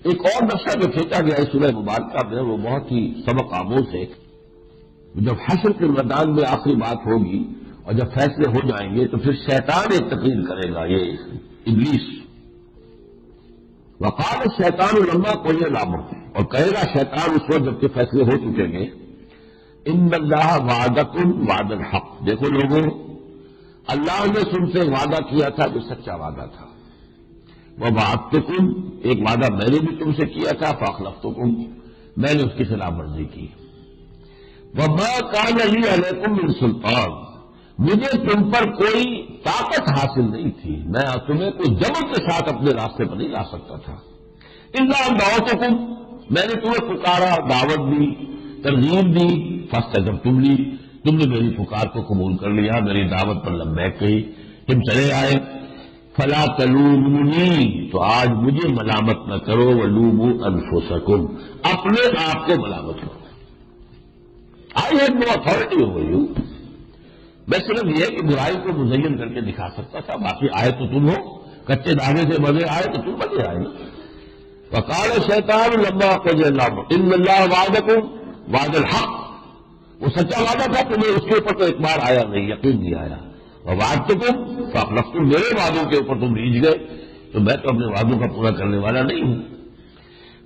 ایک اور نقشہ جو کھینچا گیا ہے سورہ مبارکہ میں وہ بہت ہی سبق آموز ہے. جب حشر کے میدان میں آخری بات ہوگی اور جب فیصلے ہو جائیں گے تو پھر شیطان ایک تقریر کرے گا، یہ ابلیس. وقال الشیطان لما قضی الامر، اور کہے گا شیطان اس وقت جب کہ فیصلے ہو چکیں گے، ان اللہ وعدکم وعد الحق، دیکھو لوگوں اللہ نے تم سے وعدہ کیا تھا جو سچا وعدہ تھا، ووعدتکم، ایک وعدہ میں نے بھی تم سے کیا تھا، فاخلفتکم، میں نے اس کی خلاف ورزی کی. وما کان لی علیکم من سلطان، مجھے تم پر کوئی طاقت حاصل نہیں تھی، میں تمہیں کوئی جبر کے ساتھ اپنے راستے پر نہیں لا سکتا تھا. الا ان دعوتکم، میں نے تمہیں پکارا، دعوت دی، ترغیب دی، فاستجبتم لی، تم نے میری پکار کو قبول کر لیا، میری دعوت پر لبیک کہی، تم چلے آئے. فلا تلومونی، تو آج مجھے ملامت نہ کرو، ولوموا انفسکم، اپنے آپ کو ملامت کرو. I had no authority over you. میں صرف یہ کہ برائی کو مزین کر کے دکھا سکتا تھا، باقی آئے تو تم ہو، کچے دانے سے مزے آئے تو تم مزے آئے نا. وقال الشیطان لما قضی الامر ان اللہ وعدکم وعد الحق، وہ سچا وعدہ تھا، تمہیں اس کے اوپر تو ایک بار آیا نہیں، یقین نہیں آیا. ووعدتکم فاخلفتم، میرے وعدوں کے اوپر تم ریجھ گئے، تو میں تو اپنے وعدوں کا پورا کرنے والا نہیں ہوں.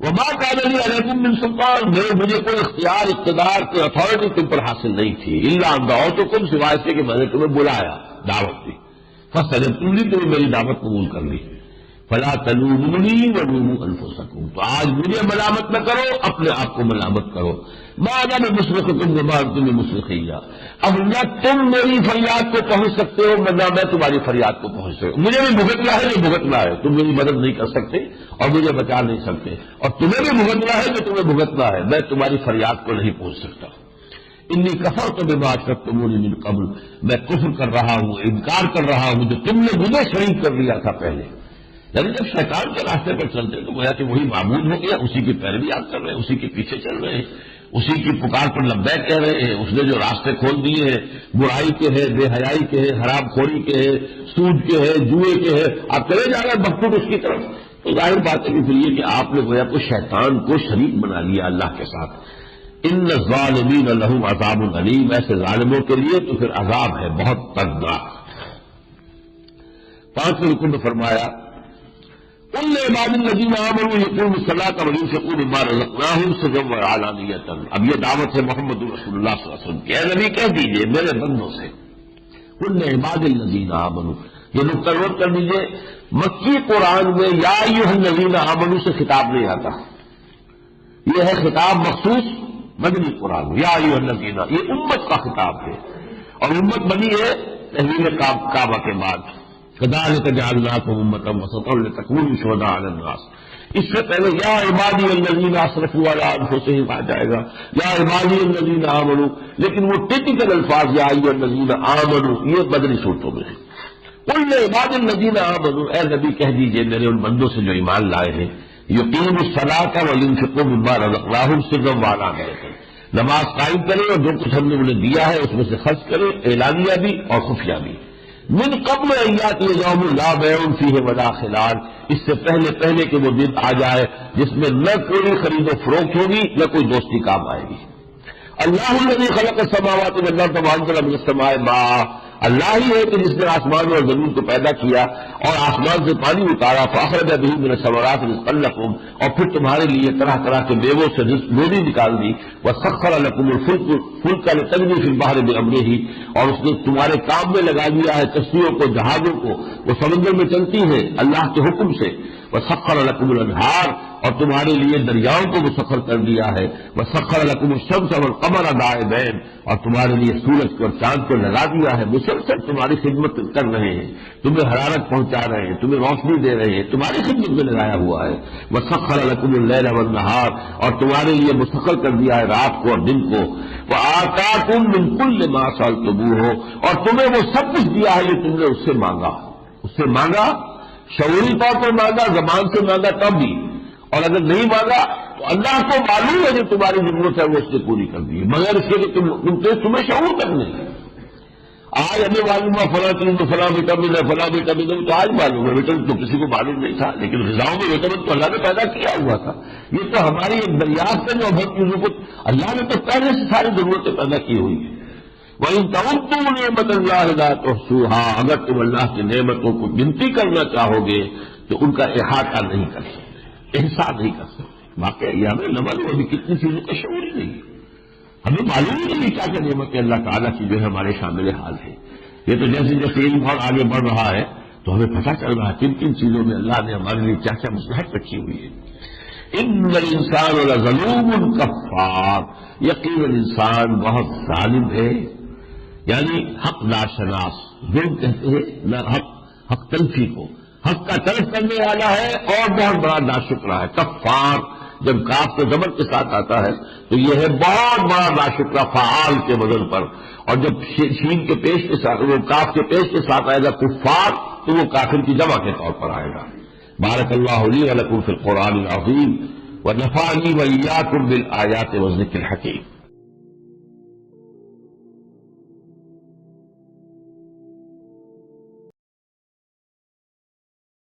وما کان لی علیکم من سلطان، مجھے کوئی اختیار، اقتدار، کوئی اتھارٹی تم پر حاصل نہیں تھی. الا ان دعوتکم، سوائے سے کہ میں نے تمہیں بلایا، دعوت دی. فاستجبتم لی، تمہیں میری دعوت قبول کر لی. فلا تلومونی ولوموا انفسکم، تو آج مجھے ملامت نہ کرو، اپنے آپ کو ملامت کرو. ما انا بمصرخکم وما انتم بمصرخی، اب نہ تم میری فریاد کو پہنچ سکتے ہو نہ میں تمہاری فریاد کو پہنچ سکتا ہوں. مجھے بھی بھگتنا ہے جو بھگتنا ہے، تم میری مدد نہیں کر سکتے اور مجھے بچا نہیں سکتے، اور تمہیں بھی بھگتنا ہے جو تمہیں بھگتنا ہے، میں تمہاری فریاد کو نہیں پہنچ سکتا. انی کفرت بما اشرکتمونی من قبل، میں کفر کر رہا ہوں، انکار کر رہا ہوں جو تم نے مجھے شریک کر لیا تھا پہلے. یعنی جب شیطان کے راستے پر چلتے تو گویا کہ وہی معبود ہو گیا، اسی کی پیروی آپ کر رہے ہیں، اسی کے پیچھے چل رہے ہیں، اسی کی پکار پر لبیک کہہ رہے ہیں. اس نے جو راستے کھول دیے ہیں، برائی کے ہیں، بے حیائی کے ہیں، حرام خوری کے ہیں، سود کے ہیں، جوئے کے ہیں، آپ چلے جا رہے ہیں مخصوص اس کی طرف. تو ظاہر بات ہے کہ پھر یہ کہ آپ نے گویا کو شیطان کو شریک بنا لیا اللہ کے ساتھ. ان الظالمین لہم عذاب علیم، ایسے ظالموں کے لیے تو پھر عذاب ہے بہت دردناک. 5 رکن میں فرمایا قل لعباد الذین آمنوا یقیموا الصلاۃ وینفقوا مما رزقناہم سرا وعلانیۃ. اب یہ دعوت ہے محمد رسول اللہ صلی اللہ علیہ وسلم کہ اے نبی کہہ دیجیے میرے بندوں سے، قل لعباد الذین آمنوا، یہ نقطہ نوٹ کر لیجیے، مکی قرآن میں یا ایھا الذین آمنوا سے خطاب نہیں آتا، یہ ہے خطاب مخصوص مدنی قرآن میں، یا ایھا الذین، یہ امت کا خطاب ہے، اور امت بنی ہے تحویل کعبہ کے بعد. کذالک جعلناکم امۃ وسطا لتکونوا شہداء علی الناس. اس سے پہلے یا عبادی الذین اسرفوا علی انفسہم آ جائے گا، یا عبادی الذین آمنوا، لیکن وہ ٹپیکل الفاظ یا ایھا الذین آمنوا یہ بدری صورتوں میں ہے. قل لعباد الذین آمنوا، اے نبی کہہ دیجیے میرے ان بندوں سے جو ایمان لائے ہیں، یقیموا الصلاۃ وینفقوا مما رزقناہم سرا وعلانیۃ، نماز قائم کریں اور جو کچھ ہم نے انہیں دیا ہے اس میں سے خرچ کریں، اعلانیہ بھی اور خفیہ بھی. من قبل ان یاتی یوم لا بیع فیہ ولا خلال، اس سے پہلے کہ وہ دن آ جائے جس میں نہ کوئی خرید و فروخت ہوگی نہ کوئی دوستی کام آئے گی. اللہ الذی خلق السماوات والارض وانزل من السماء ماء، اللہ ہی ہے کہ جس نے آسمان اور زمین کو پیدا کیا اور آسمان سے پانی اتارا، فاخرج بہ من الثمرات رزقا لکم، اور پھر تمہارے لیے طرح طرح کے میووں سے روزی نکال دی. وسخر لکم الفلک لتجری فی البحر بامرہ، اور اس نے تمہارے کام میں لگا دیا ہے کشتیوں کو، جہازوں کو، وہ سمندر میں چلتی ہیں اللہ کے حکم سے. وسخر لکم الانہار، اور تمہارے لیے دریاؤں کو مسخر کر دیا ہے، وسخر لکم الشمس والقمر دائبین، اور تمہارے لیے سورج کو اور چاند کو لگا دیا ہے، مسلسل تمہاری خدمت کر رہے ہیں، تمہیں حرارت پہنچا رہے ہیں، تمہیں روشنی دے رہے ہیں، تمہاری خدمت میں لگایا ہوا ہے۔ وسخر لکم اللیل والنہار، اور تمہارے لیے مسخر کر دیا ہے رات کو اور دن کو۔ وآتاکم من کل ما سألتموہ، اور تمہیں وہ سب کچھ دیا ہے جو تم نے اس سے مانگا، اس سے مانگا، شعوری طور پر مانگا، زبان سے مانگا تب بھی، اور اگر نہیں مانگا تو اللہ کو معلوم ہے جو تمہاری ضرورت ہے وہ اس نے پوری کر دی ہے، مگر اس کے کہ تمہیں شعور تک نہیں۔ آج ہمیں معلوم ہے فلاں چیز میں فلاں وٹامن ہے، فلاں وٹامن ہے، تو آج معلوم ہے، وٹامن تو کسی کو معلوم نہیں تھا، لیکن غذاؤں میں وٹامن تو اللہ نے پیدا کیا ہوا تھا۔ یہ تو ہماری ایک دریافت ہے جو ہر چیزوں کو اللہ نے تو پہلے سے ساری ضرورتیں پیدا کی ہوئی ہیں۔ وَإِن تَعُدُّوا نِعْمَتَ اللَّهِ لَا تُحْصُوهَا، اگر تم اللہ کی نعمتوں کو گنتی کرنا چاہو گے تو ان کا احاطہ نہیں کر سکتے، احسان نہیں کر سکتے۔ واقعی یہ ہمیں نہ معلوم ابھی کتنی چیزوں کا شعور ہی نہیں ہے، ہمیں معلوم ہی نہیں کیا کہ نعمت اللہ تعالیٰ کی جو ہے ہمارے شامل حال ہے۔ یہ تو جیسے جیسے علم اور آگے بڑھ رہا ہے تو ہمیں پتہ چل رہا ہے کن کن چیزوں میں اللہ نے ہمارے لیے کیا کیا مصلحت رکھی ہوئی ہے۔ ان الانسان لظلوم کفار، یقیناً انسان بہت ظالم ہے، یعنی حق ناشناس، ظلم کہتے ہیں حق تلفی کو، حق کا تلف کرنے والا ہے اور بہت بڑا ناشکرا ہے۔ کفار جب کاف کے زبر کے ساتھ آتا ہے تو یہ ہے بہت بڑا ناشکرا، فعال کے وزن پر، اور جب شین کے پیش کے ساتھ، وہ کاف کے پیش کے ساتھ آئے گا کفار، تو وہ کافر کی جمع کے طور پر آئے گا۔ بارک اللہ لی و لکم فی القرآن العظیم ونفعنی وإیاکم بالآیات والذکر الحکیم۔